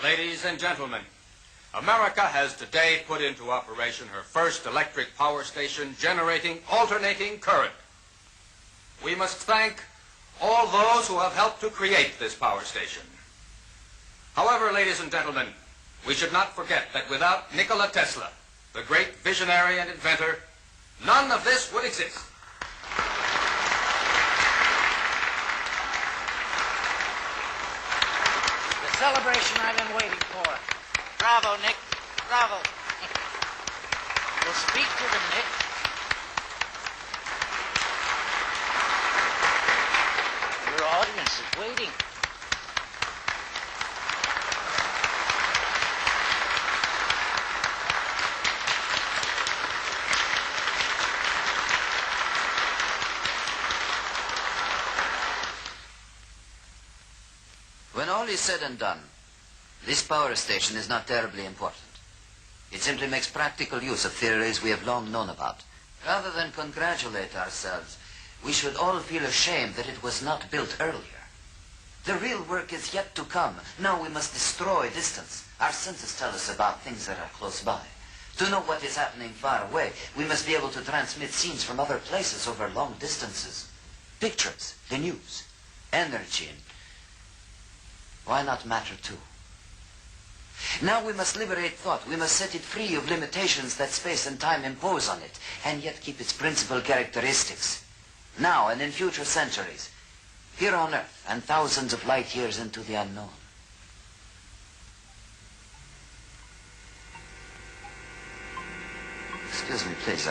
Ladies and gentlemen, America has today put into operation her first electric power station generating alternating current. We must thank all those who have helped to create this power station. However, ladies and gentlemen, we should not forget that without Nikola Tesla, the great visionary and inventor, none of this would exist. Celebration I've been waiting for. Bravo, Nick. Bravo. We'll speak to them, Nick. Your audience is waiting. When all is said and done, this power station is not terribly important. It simply makes practical use of theories we have long known about. Rather than congratulate ourselves, we should all feel ashamed that it was not built earlier. The real work is yet to come. Now we must destroy distance. Our senses tell us about things that are close by. To know what is happening far away, we must be able to transmit scenes from other places over long distances. Pictures, the news, energy, and why not matter too? Now we must liberate thought. We must set it free of limitations that space and time impose on it, and yet keep its principal characteristics. Now and in future centuries, Here on Earth, and thousands of light years into the unknown. Excuse me, please,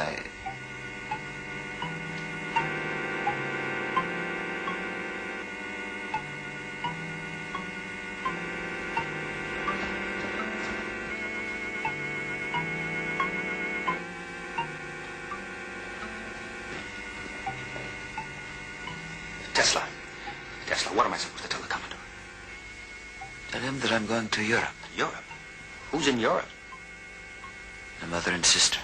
Tesla, what am I supposed to tell the Commodore? Tell him that I'm going to Europe. Europe? Who's in Europe? My mother and sister.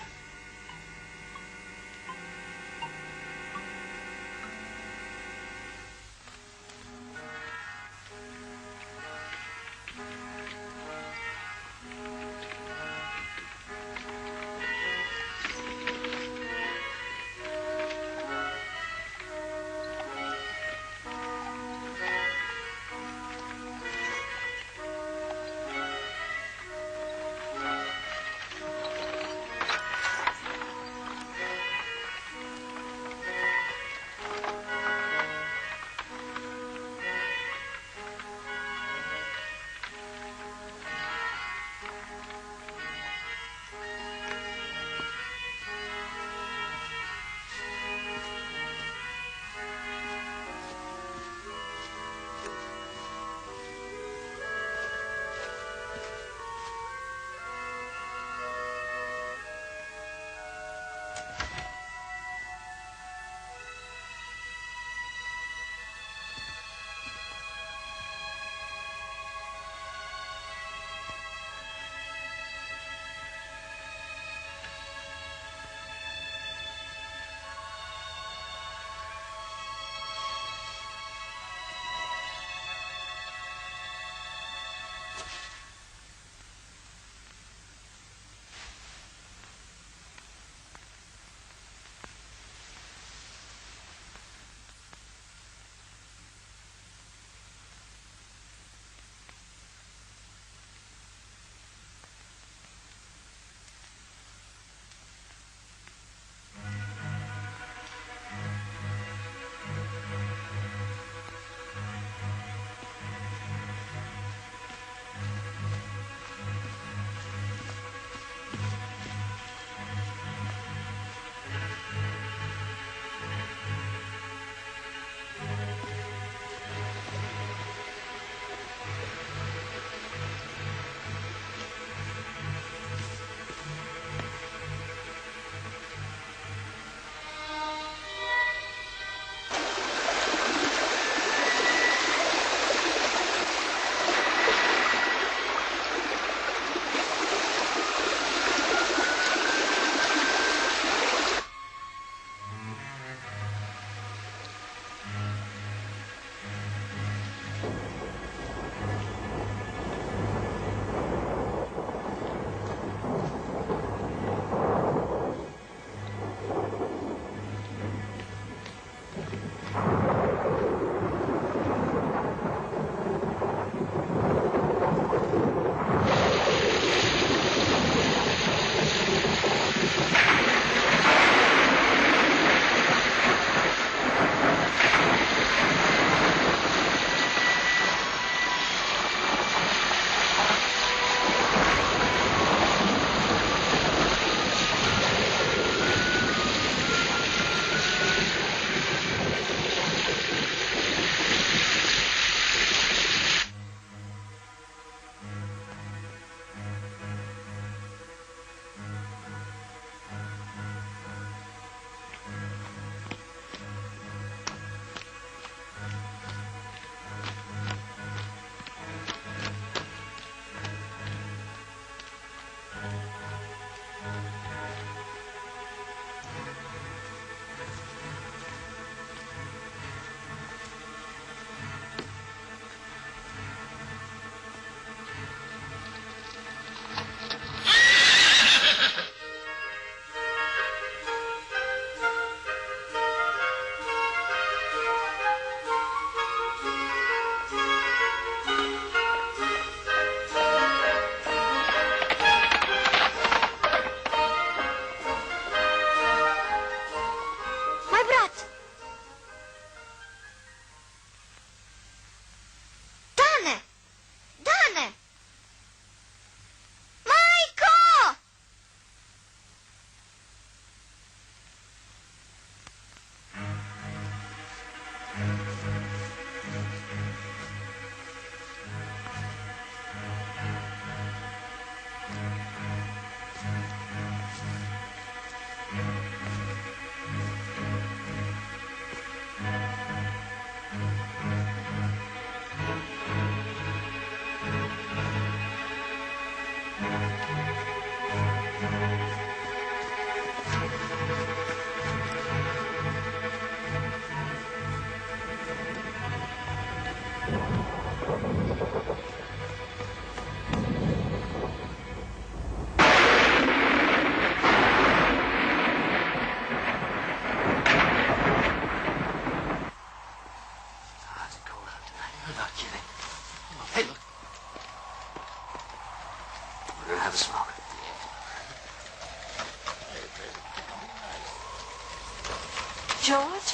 George?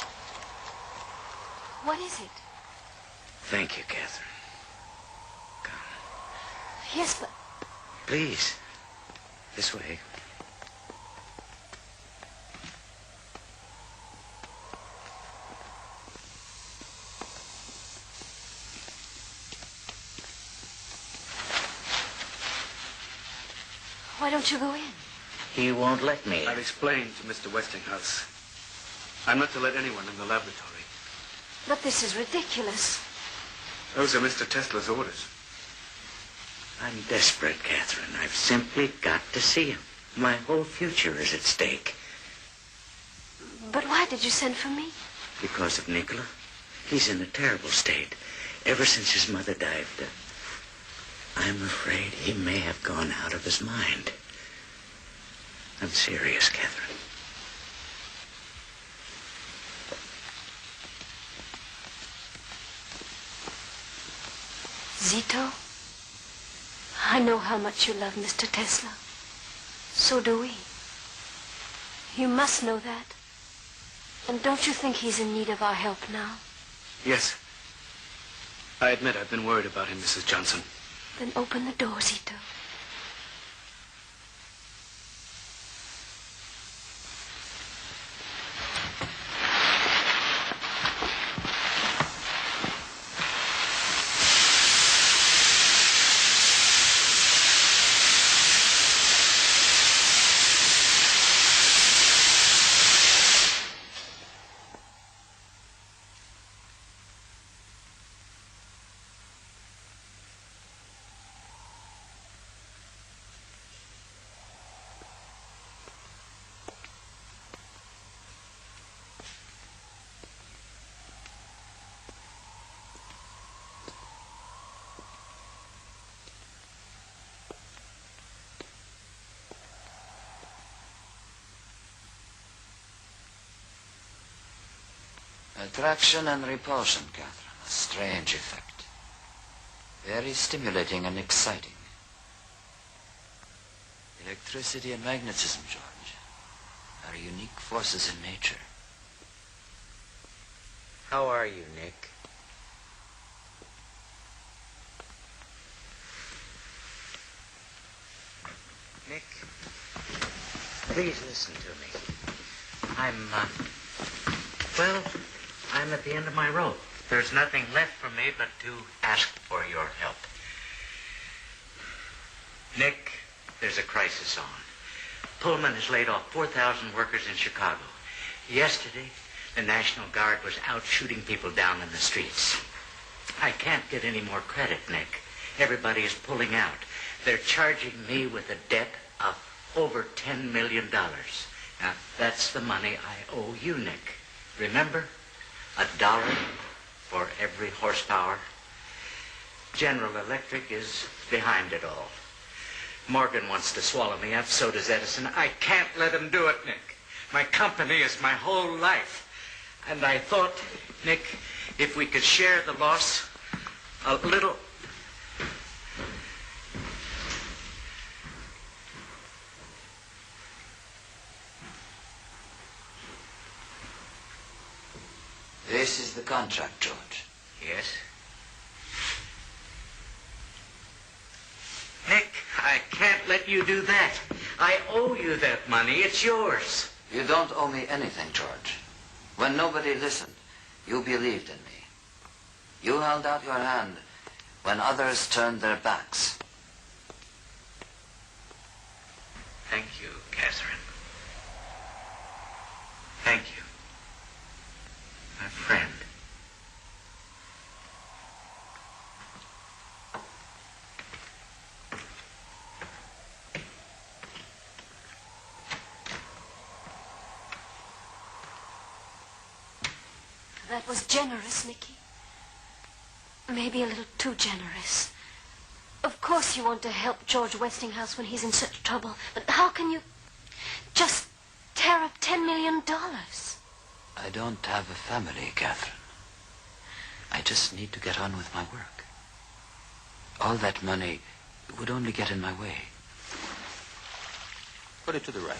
What is it? Thank you, Catherine. Yes, but... Please. This way. Why don't you go in? He won't let me. I've explained to Mr. Westinghouse. I'm not to let anyone in the laboratory. But this is ridiculous. Those are Mr. Tesla's orders. I'm desperate, Catherine. I've simply got to see him. My whole future is at stake. But why did you send for me? Because of Nikola. He's in a terrible state. Ever since his mother died, I'm afraid he may have gone out of his mind. I'm serious, Catherine. Zito, I know how much you love Mr. Tesla. So do we. You must know that. And don't you think he's in need of our help now? Yes. I admit I've been worried about him, Mrs. Johnson. Then open the door, Zito. Attraction and repulsion, Catherine. A strange effect. Very stimulating and exciting. Electricity and magnetism, George, are unique forces in nature. How are you, Nick? Nick, please listen to me. I'm at the end of my rope. There's nothing left for me but to ask for your help. Nick, there's a crisis on. Pullman has laid off 4,000 workers in Chicago. Yesterday, the National Guard was out shooting people down in the streets. I can't get any more credit, Nick. Everybody is pulling out. They're charging me with a debt of over $10 million. Now, that's the money I owe you, Nick. Remember? $1 for every horsepower. General Electric is behind it all. Morgan wants to swallow me up, so does Edison. I can't let him do it, Nick. My company is my whole life. And I thought, Nick, if we could share the loss a little... This is the contract, George. Yes? Nick, I can't let you do that. I owe you that money. It's yours. You don't owe me anything, George. When nobody listened, you believed in me. You held out your hand when others turned their backs. Thank you, Catherine. Thank you. My friend. That was generous, Nicky. Maybe a little too generous. Of course you want to help George Westinghouse when he's in such trouble, but how can you just tear up $10 million? I don't have a family, Catherine. I just need to get on with my work. All that money would only get in my way. Put it to the right.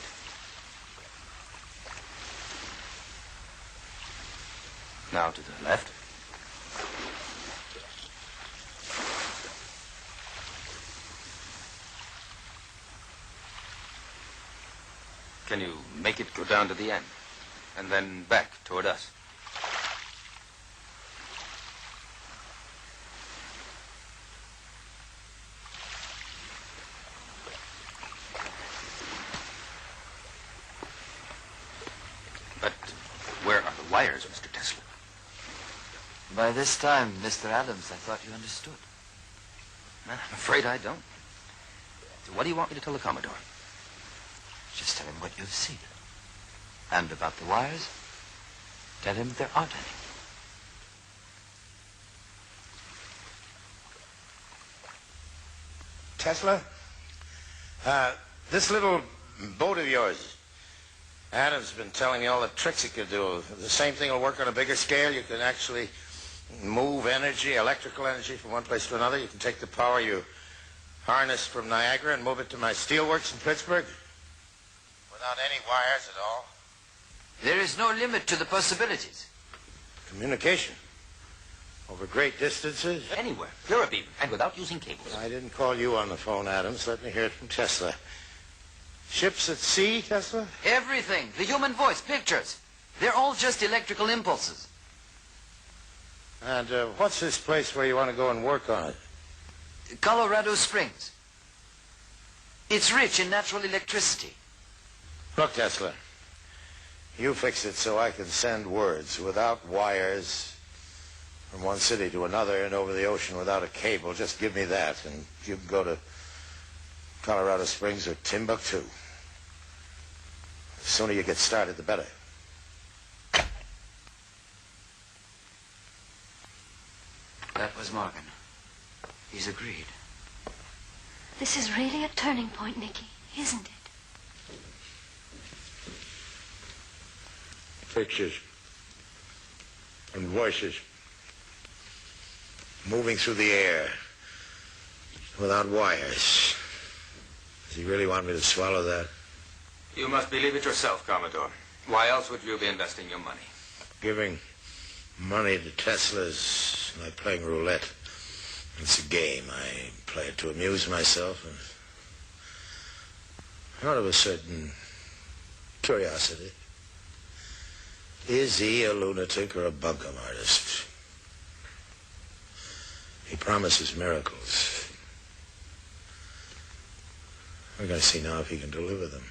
Now to the left. Can you make it go down to the end? And then back toward us? But where are the wires, Mr. Tesla? By this time, Mr. Adams, I thought you understood. I'm afraid I don't. So what do you want me to tell the Commodore? Just tell him what you've seen. And about the wires, tell him there aren't any. Tesla, this little boat of yours, Adam's been telling me all the tricks it could do. The same thing will work on a bigger scale. You can actually move energy, electrical energy, from one place to another. You can take the power you harness from Niagara and move it to my steelworks in Pittsburgh without any wires at all. There is no limit to the possibilities. Communication over great distances. Anywhere, Europe even, and without using cables. I didn't call you on the phone, Adams. Let me hear it from Tesla. Ships at sea, Tesla? Everything. The human voice, pictures. They're all just electrical impulses. And what's this place where you want to go and work on it? Colorado Springs. It's rich in natural electricity. Look, Tesla, you fix it so I can send words without wires from one city to another and over the ocean without a cable. Just give me that, and you can go to Colorado Springs or Timbuktu. The sooner you get started, the better. That was Morgan. He's agreed. This is really a turning point, Nicky, isn't it? Pictures and voices moving through the air without wires. Does he really want me to swallow that? You must believe it yourself, Commodore. Why else would you be investing your money? Giving money to Teslas like playing roulette. It's a game. I play it to amuse myself and out of a certain curiosity. Is he a lunatic or a buncombe artist? He promises miracles. We're going to see now if he can deliver them.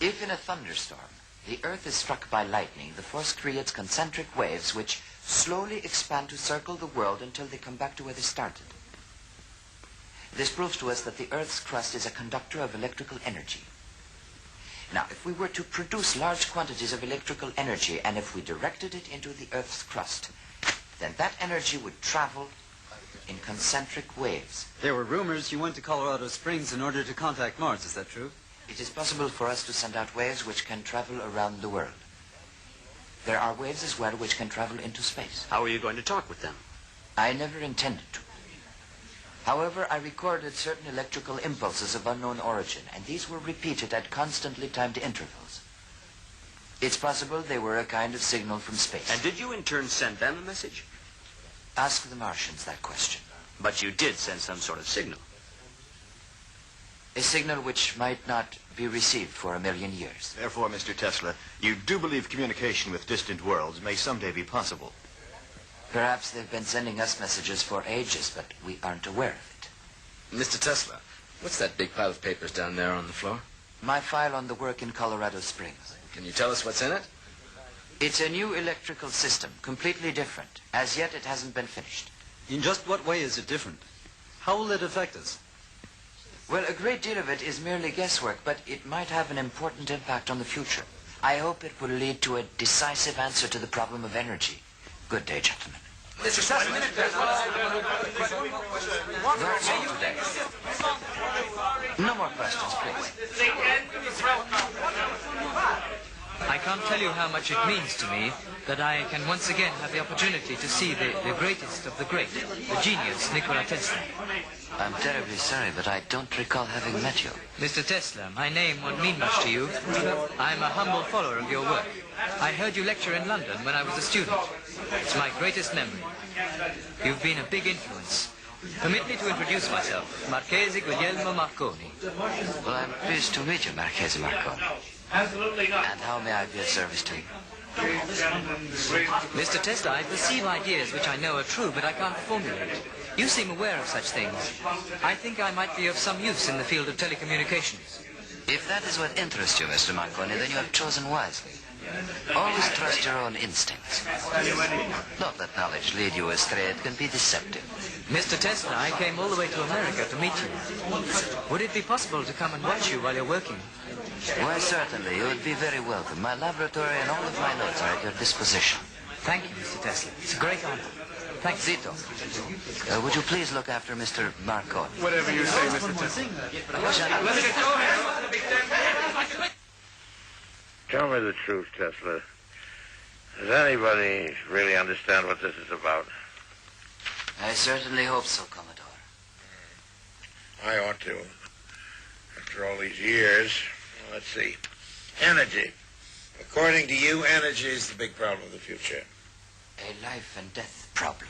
If in a thunderstorm, the Earth is struck by lightning, the force creates concentric waves which slowly expand to circle the world until they come back to where they started. This proves to us that the Earth's crust is a conductor of electrical energy. Now, if we were to produce large quantities of electrical energy, and if we directed it into the Earth's crust, then that energy would travel in concentric waves. There were rumors you went to Colorado Springs in order to contact Mars. Is that true? It is possible for us to send out waves which can travel around the world. There are waves as well which can travel into space. How are you going to talk with them? I never intended to. However, I recorded certain electrical impulses of unknown origin, and these were repeated at constantly timed intervals. It's possible they were a kind of signal from space. And did you in turn send them a message? Ask the Martians that question. But you did send some sort of signal. A signal which might not be received for 1,000,000 years. Therefore, Mr. Tesla, you do believe communication with distant worlds may someday be possible. Perhaps they've been sending us messages for ages, but we aren't aware of it. Mr. Tesla, what's that big pile of papers down there on the floor? My file on the work in Colorado Springs. Can you tell us what's in it? It's a new electrical system, completely different. As yet, it hasn't been finished. In just what way is it different? How will it affect us? Well, a great deal of it is merely guesswork, but it might have an important impact on the future. I hope it will lead to a decisive answer to the problem of energy. Good day, gentlemen. Mr. Tesla, That's all today. No more questions, please. I can't tell you how much it means to me that I can once again have the opportunity to see the greatest of the great, the genius, Nikola Tesla. I'm terribly sorry, but I don't recall having met you. Mr. Tesla, my name won't mean much to you. I'm a humble follower of your work. I heard you lecture in London when I was a student. It's my greatest memory. You've been a big influence. Permit me to introduce myself, Marchese Guglielmo Marconi. Well, I'm pleased to meet you, Marchese Marconi. Absolutely not. And how may I be of service to you? Mr. Tesla, I perceive ideas which I know are true, but I can't formulate. You seem aware of such things. I think I might be of some use in the field of telecommunications. If that is what interests you, Mr. Marconi, then you have chosen wisely. Always trust your own instincts. Don't let knowledge lead you astray. It can be deceptive. Mr. Tesla, I came all the way to America to meet you. Would it be possible to come and watch you while you're working? Why, certainly. You would be very welcome. My laboratory and all of my notes are at your disposition. Thank you, Mr. Tesla. It's a great honor. Thanks. Zito, would you please look after Mr. Marconi? Whatever you say, Mr. Tesla. Tell me the truth, Tesla. Does anybody really understand what this is about? I certainly hope so, Commodore. I ought to. After all these years, let's see. Energy. According to you, energy is the big problem of the future. A life and death problem.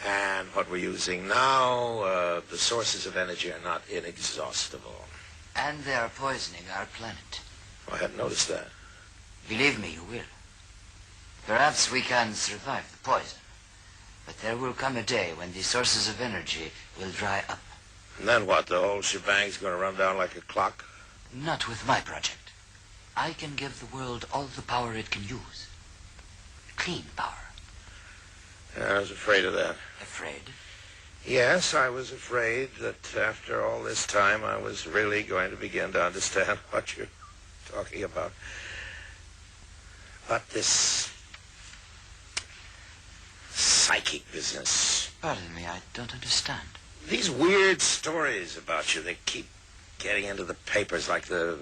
And what we're using now, the sources of energy are not inexhaustible. And they are poisoning our planet. I hadn't noticed that. Believe me, you will. Perhaps we can survive the poison. But there will come a day when the sources of energy will dry up. And then what? The whole shebang's going to run down like a clock? Not with my project. I can give the world all the power it can use. Clean power. I was afraid of that. Afraid? Yes, I was afraid that after all this time I was really going to begin to understand what you're talking about. But this psychic business. Pardon me, I don't understand. These weird stories about you, they keep getting into the papers, like the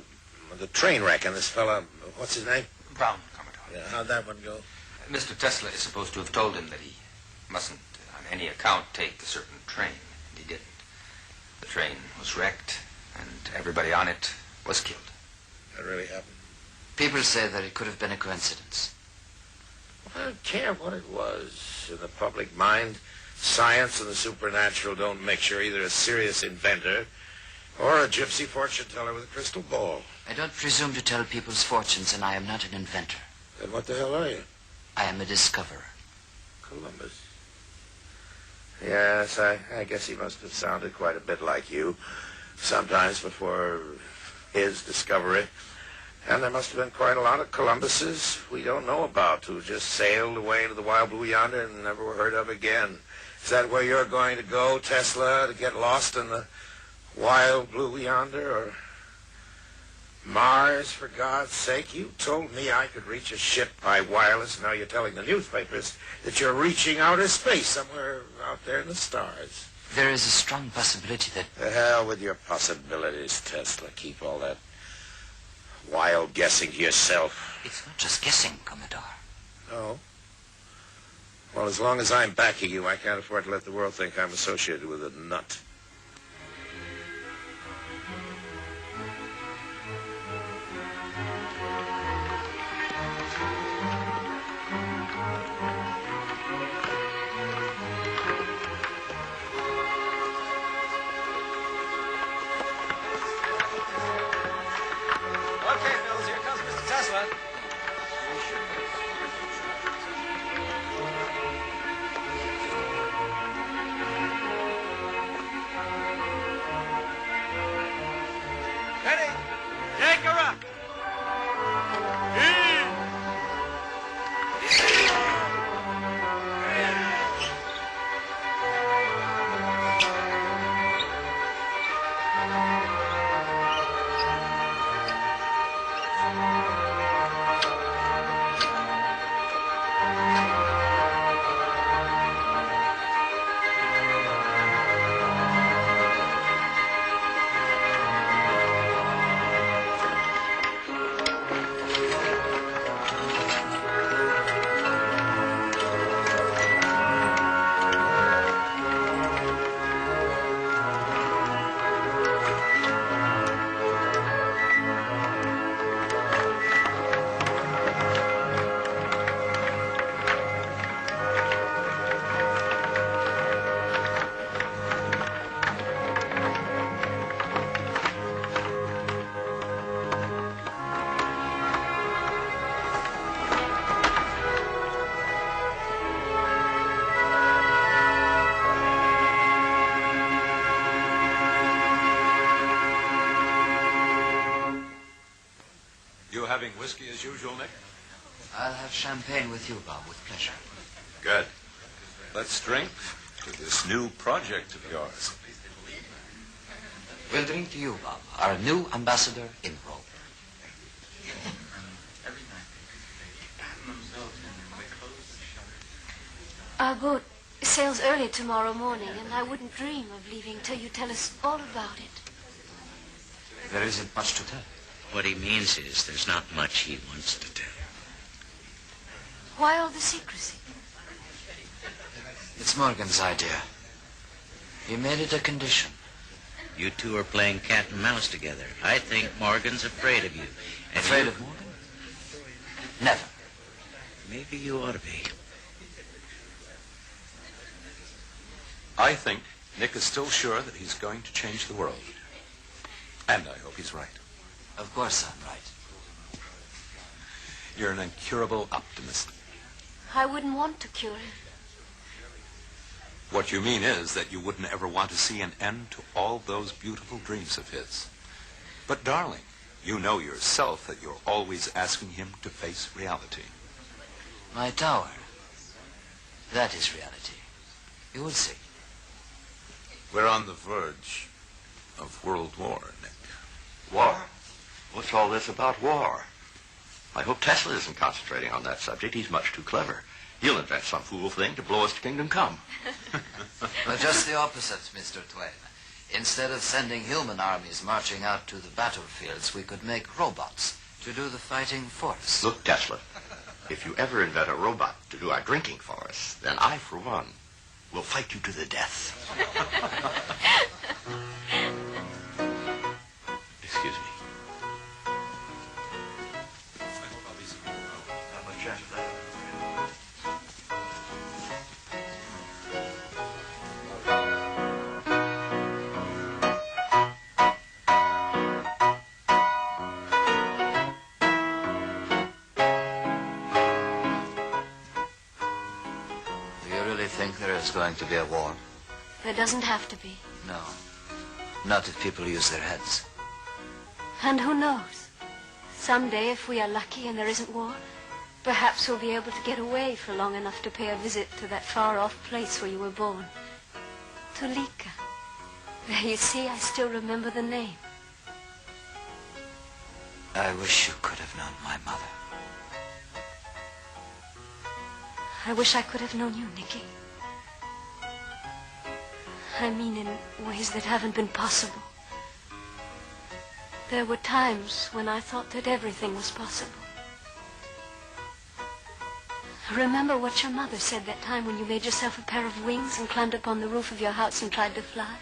train wreck and this fella, what's his name? Brown, Commodore. Yeah, how'd that one go? Mr. Tesla is supposed to have told him that he mustn't, on any account, take a certain train, and he didn't. The train was wrecked, and everybody on it was killed. That really happened? People say that it could have been a coincidence. I don't care what it was. In the public mind, science and the supernatural don't mix. You're either a serious inventor or a gypsy fortune teller with a crystal ball. I don't presume to tell people's fortunes, and I am not an inventor. Then what the hell are you? I am a discoverer. Columbus. Yes, I guess he must have sounded quite a bit like you sometimes before his discovery. And there must have been quite a lot of Columbuses we don't know about who just sailed away to the wild blue yonder and never were heard of again. Is that where you're going to go, Tesla, to get lost in the wild blue yonder? Or Mars, for God's sake? You told me I could reach a ship by wireless, and now you're telling the newspapers that you're reaching outer space somewhere out there in the stars. There is a strong possibility that... The hell with your possibilities, Tesla. Keep all that wild guessing to yourself. It's not just guessing, Commodore. No? Well, as long as I'm backing you, I can't afford to let the world think I'm associated with a nut. Having whiskey as usual, Nick? I'll have champagne with you, Bob, with pleasure. Good. Let's drink to this new project of yours. We'll drink to you, Bob, our new ambassador in Rome. Our boat sails early tomorrow morning, and I wouldn't dream of leaving till you tell us all about it. There isn't much to tell. What he means is there's not much he wants to tell. Why all the secrecy? It's Morgan's idea. He made it a condition. You two are playing cat and mouse together. I think Morgan's afraid of you. And afraid of Morgan? Never. Maybe you ought to be. I think Nick is still sure that he's going to change the world. And I hope he's right. Of course I'm right. You're an incurable optimist. I wouldn't want to cure him. What you mean is that you wouldn't ever want to see an end to all those beautiful dreams of his. But, darling, you know yourself that you're always asking him to face reality. My tower. That is reality. You will see. We're on the verge of World War, Nick. War? What's all this about war? I hope Tesla isn't concentrating on that subject. He's much too clever. He'll invent some fool thing to blow us to kingdom come. But just the opposite, Mr. Twain. Instead of sending human armies marching out to the battlefields, we could make robots to do the fighting for us. Look, Tesla, if you ever invent a robot to do our drinking for us, then I, for one, will fight you to the death. Excuse me. There's going to be a war? There doesn't have to be. No. Not if people use their heads. And who knows? Someday, if we are lucky and there isn't war, perhaps we'll be able to get away for long enough to pay a visit to that far-off place where you were born. To Lika. There, you see, I still remember the name. I wish you could have known my mother. I wish I could have known you, Nicky. I mean in ways that haven't been possible. There were times when I thought that everything was possible. Remember what your mother said that time when you made yourself a pair of wings and climbed up on the roof of your house and tried to fly?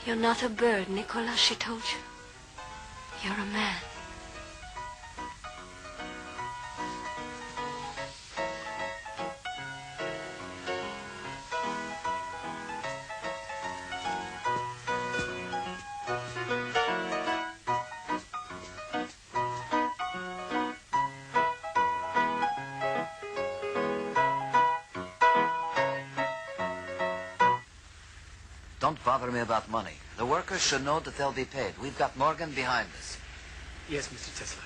You're not a bird, Nikola, she told you. You're a man. Don't bother me about money. The workers should know that they'll be paid. We've got Morgan behind us. Yes, Mr. Tesla.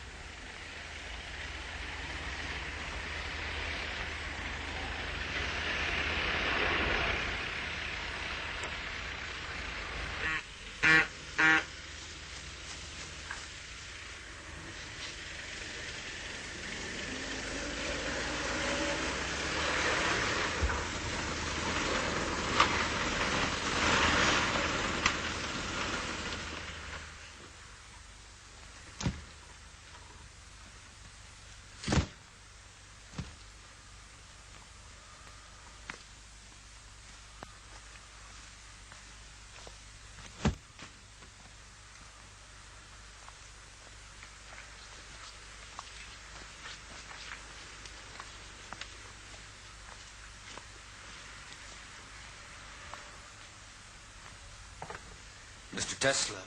Mr. Tesla,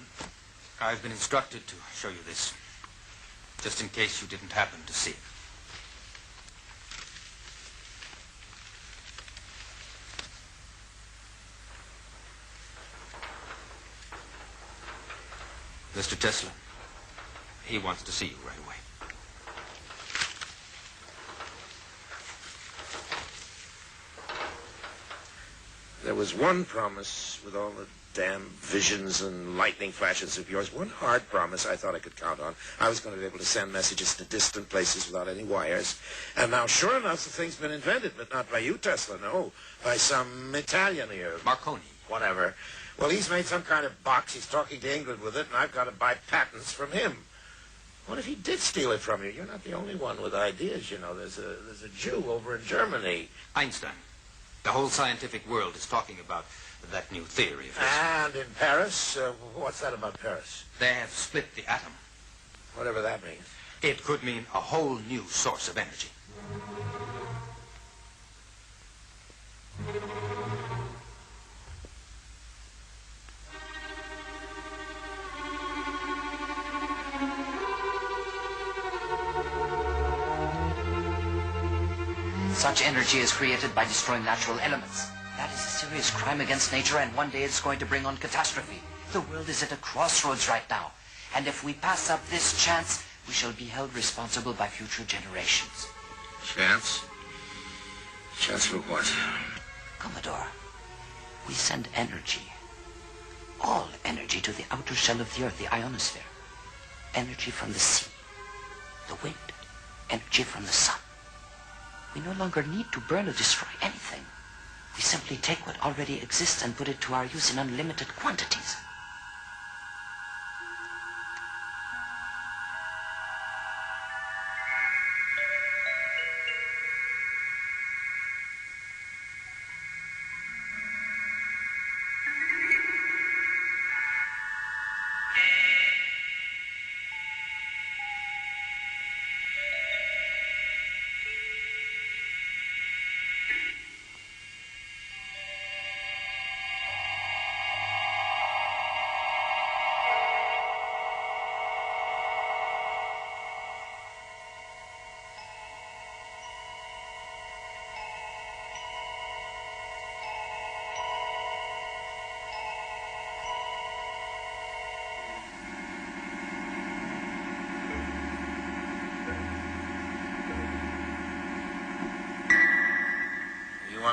I've been instructed to show you this, just in case you didn't happen to see it. Mr. Tesla, he wants to see you right away. There was one promise with all the damn visions and lightning flashes of yours, one hard promise I thought I could count on. I was going to be able to send messages to distant places without any wires. And now, sure enough, the thing's been invented, but not by you, Tesla, no. By some Italian here. Marconi. Whatever. Well, he's made some kind of box. He's talking to England with it, and I've got to buy patents from him. What if he did steal it from you? You're not the only one with ideas, you know. There's a Jew over in Germany. Einstein. The whole scientific world is talking about that new theory of his. And in Paris? What's that about Paris? They have split the atom. Whatever that means. It could mean a whole new source of energy. Such energy is created by destroying natural elements. That is a serious crime against nature, and one day it's going to bring on catastrophe. The world is at a crossroads right now. And if we pass up this chance, we shall be held responsible by future generations. Chance? Chance for what? Commodore, we send energy. All energy to the outer shell of the Earth, the ionosphere. Energy from the sea, the wind, energy from the sun. We no longer need to burn or destroy anything. We simply take what already exists and put it to our use in unlimited quantities.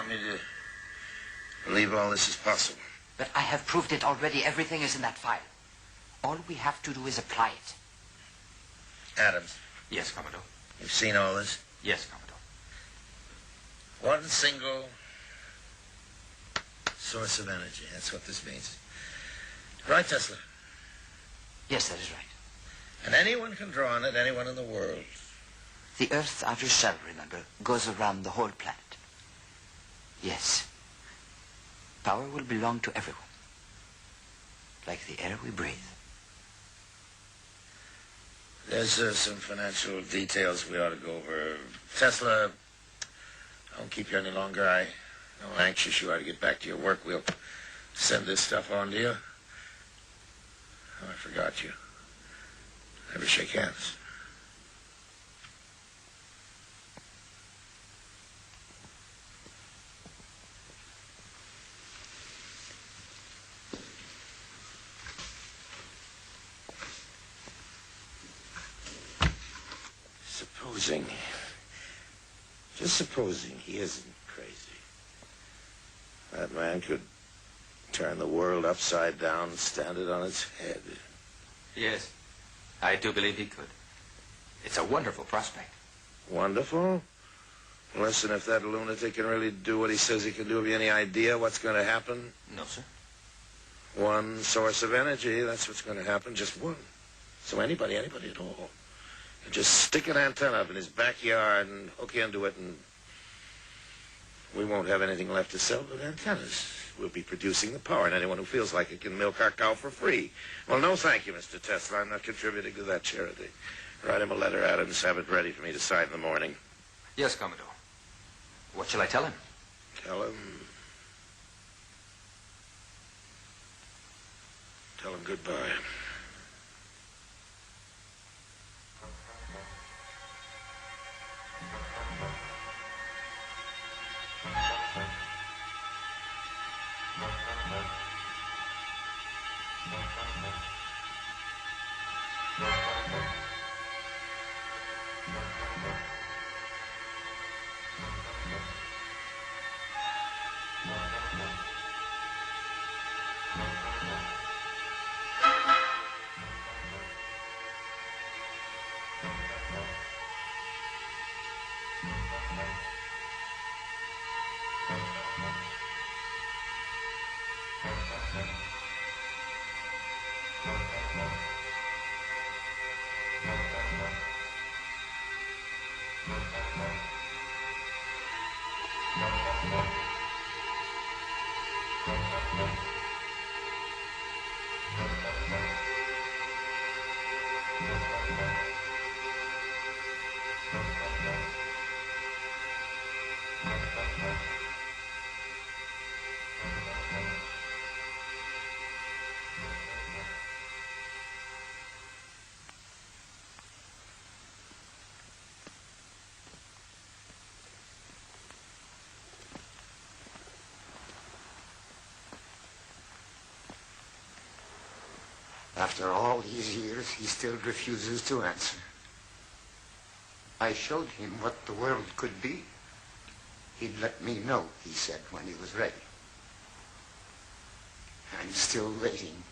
want me to believe all this is possible? But I have proved it already. Everything is in that file. All we have to do is apply it. Adams, Yes, Commodore. you've seen all this? Yes, Commodore. One single source of energy. That's what this means. Right, Tesla? Yes, that is right. And anyone can draw on it, anyone in the world. The Earth's outer shell, remember, goes around the whole planet. Yes. Power will belong to everyone. Like the air we breathe. There's some financial details we ought to go over. Tesla, I won't keep you any longer. I know how anxious you are to get back to your work. We'll send this stuff on to you. Oh, I forgot you. Never shake hands. Just supposing he isn't crazy. That man could turn the world upside down and stand it on its head. Yes, I do believe he could. It's a wonderful prospect. Wonderful? Listen, if that lunatic can really do what he says he can do, have you any idea what's going to happen? No, sir. One source of energy, that's what's going to happen, just one. So anybody at all. And just stick an antenna up in his backyard and hook into it, and we won't have anything left to sell but antennas. We'll be producing the power, and anyone who feels like it can milk our cow for free. Well, no thank you, Mr. Tesla. I'm not contributing to that charity. Write him a letter, Adams. Have it ready for me to sign in the morning. Yes, Commodore. What shall I tell him? Tell him goodbye. After all these years, he still refuses to answer. I showed him what the world could be. He'd let me know, he said, when he was ready. I'm still waiting.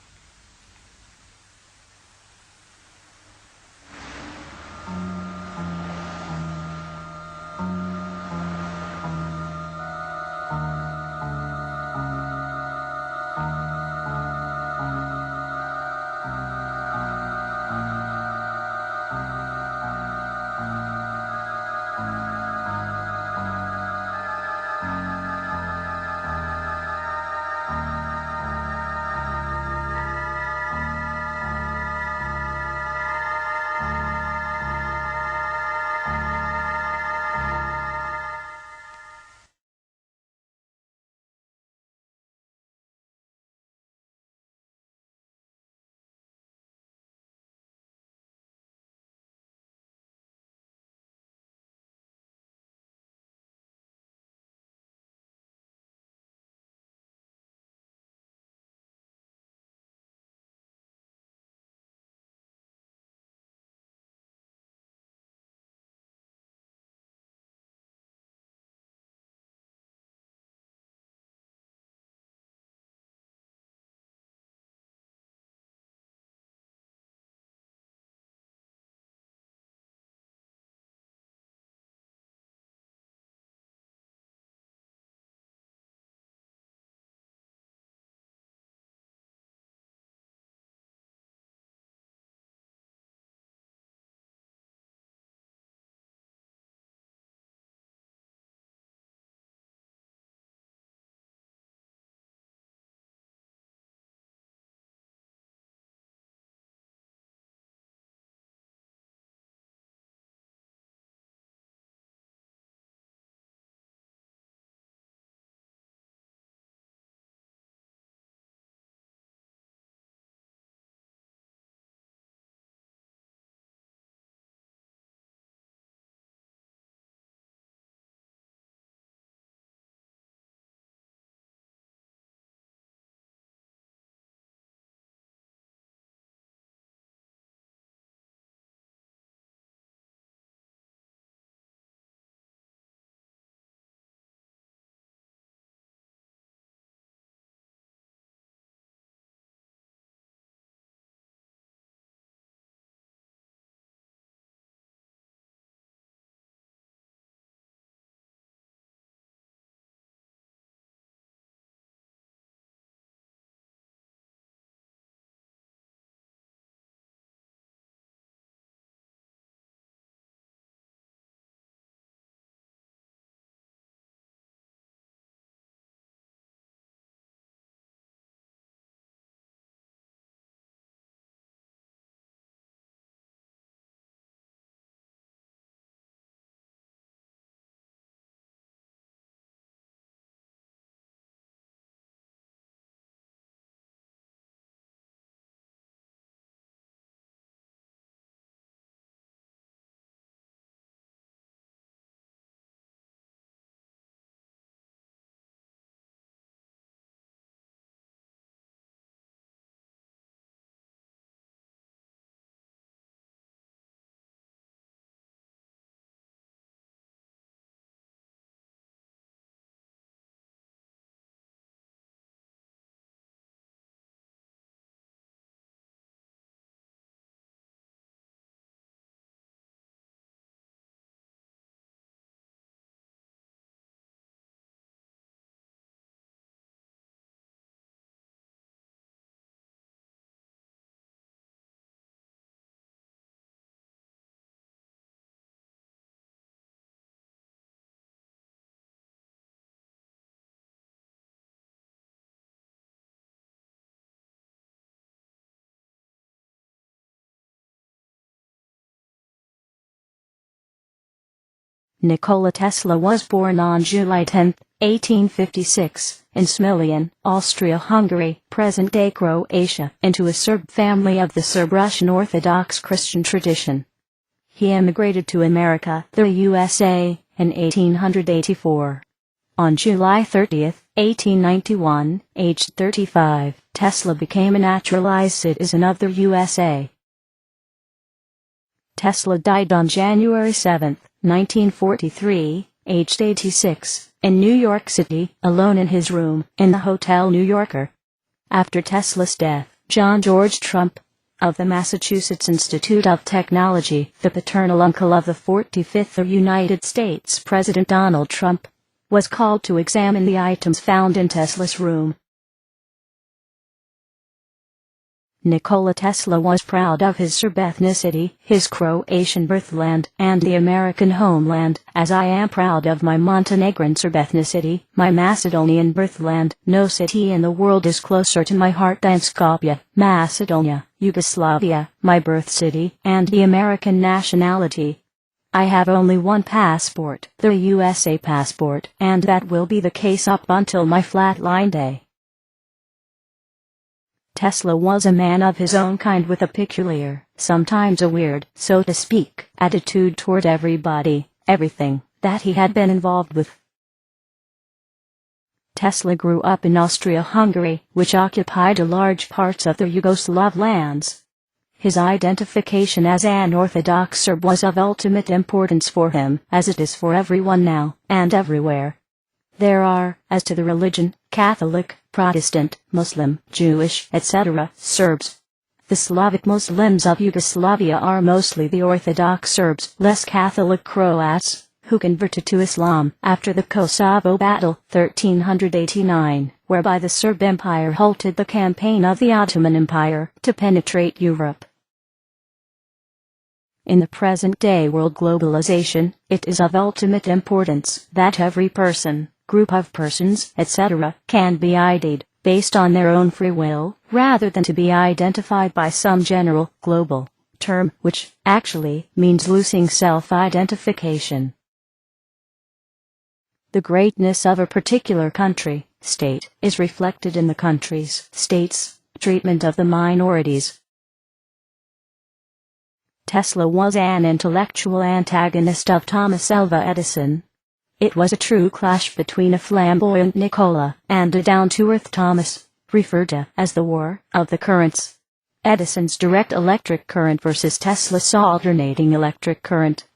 Nikola Tesla was born on July 10, 1856, in Smiljan, Austria-Hungary, present-day Croatia, into a Serb family of the Serb-Russian Orthodox Christian tradition. He emigrated to America, the USA, in 1884. On July 30, 1891, aged 35, Tesla became a naturalized citizen of the USA. Tesla died on January 7, 1943, aged 86, in New York City, alone in his room, in the Hotel New Yorker. After Tesla's death, John George Trump, of the Massachusetts Institute of Technology, the paternal uncle of the 45th United States President Donald Trump, was called to examine the items found in Tesla's room. Nikola Tesla was proud of his Serb ethnicity, his Croatian birthland, and the American homeland, as I am proud of my Montenegrin-Serb ethnicity, my Macedonian birthland. No city in the world is closer to my heart than Skopje, Macedonia, Yugoslavia, my birth city, and the American nationality. I have only one passport, the USA passport, and that will be the case up until my flatline day. Tesla was a man of his own kind with a peculiar, sometimes a weird, so to speak, attitude toward everybody, everything, that he had been involved with. Tesla grew up in Austria-Hungary, which occupied a large parts of the Yugoslav lands. His identification as an Orthodox Serb was of ultimate importance for him, as it is for everyone now, and everywhere. There are, as to the religion, Catholic, Protestant, Muslim, Jewish, etc., Serbs. The Slavic Muslims of Yugoslavia are mostly the Orthodox Serbs, less Catholic Croats, who converted to Islam after the Kosovo Battle, 1389, whereby the Serb Empire halted the campaign of the Ottoman Empire to penetrate Europe. In the present-day world globalization, it is of ultimate importance that every person, group of persons, etc., can be ID'd, based on their own free will, rather than to be identified by some general, global term, which, actually, means losing self-identification. The greatness of a particular country, state, is reflected in the country's, state's, treatment of the minorities. Tesla was an intellectual antagonist of Thomas Alva Edison. It was a true clash between a flamboyant Nikola and a down-to-earth Thomas, referred to as the War of the Currents. Edison's direct electric current versus Tesla's alternating electric current.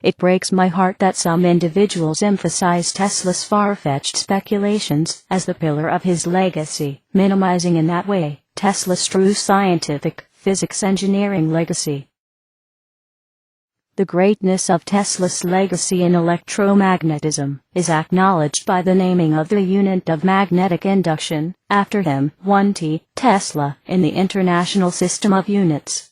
It breaks my heart that some individuals emphasize Tesla's far-fetched speculations as the pillar of his legacy, minimizing in that way Tesla's true scientific, physics engineering legacy. The greatness of Tesla's legacy in electromagnetism is acknowledged by the naming of the unit of magnetic induction, after him, 1T, Tesla, in the International System of Units.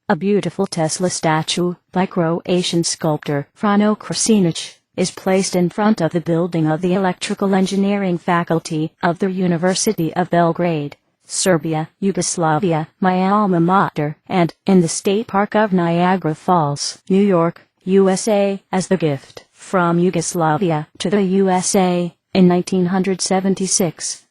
A beautiful Tesla statue, by Croatian sculptor Frano Krasinic, is placed in front of the building of the Electrical Engineering Faculty of the University of Belgrade, Serbia, Yugoslavia, my alma mater, and in the State Park of Niagara Falls, New York, USA, as the gift from Yugoslavia to the USA in 1976.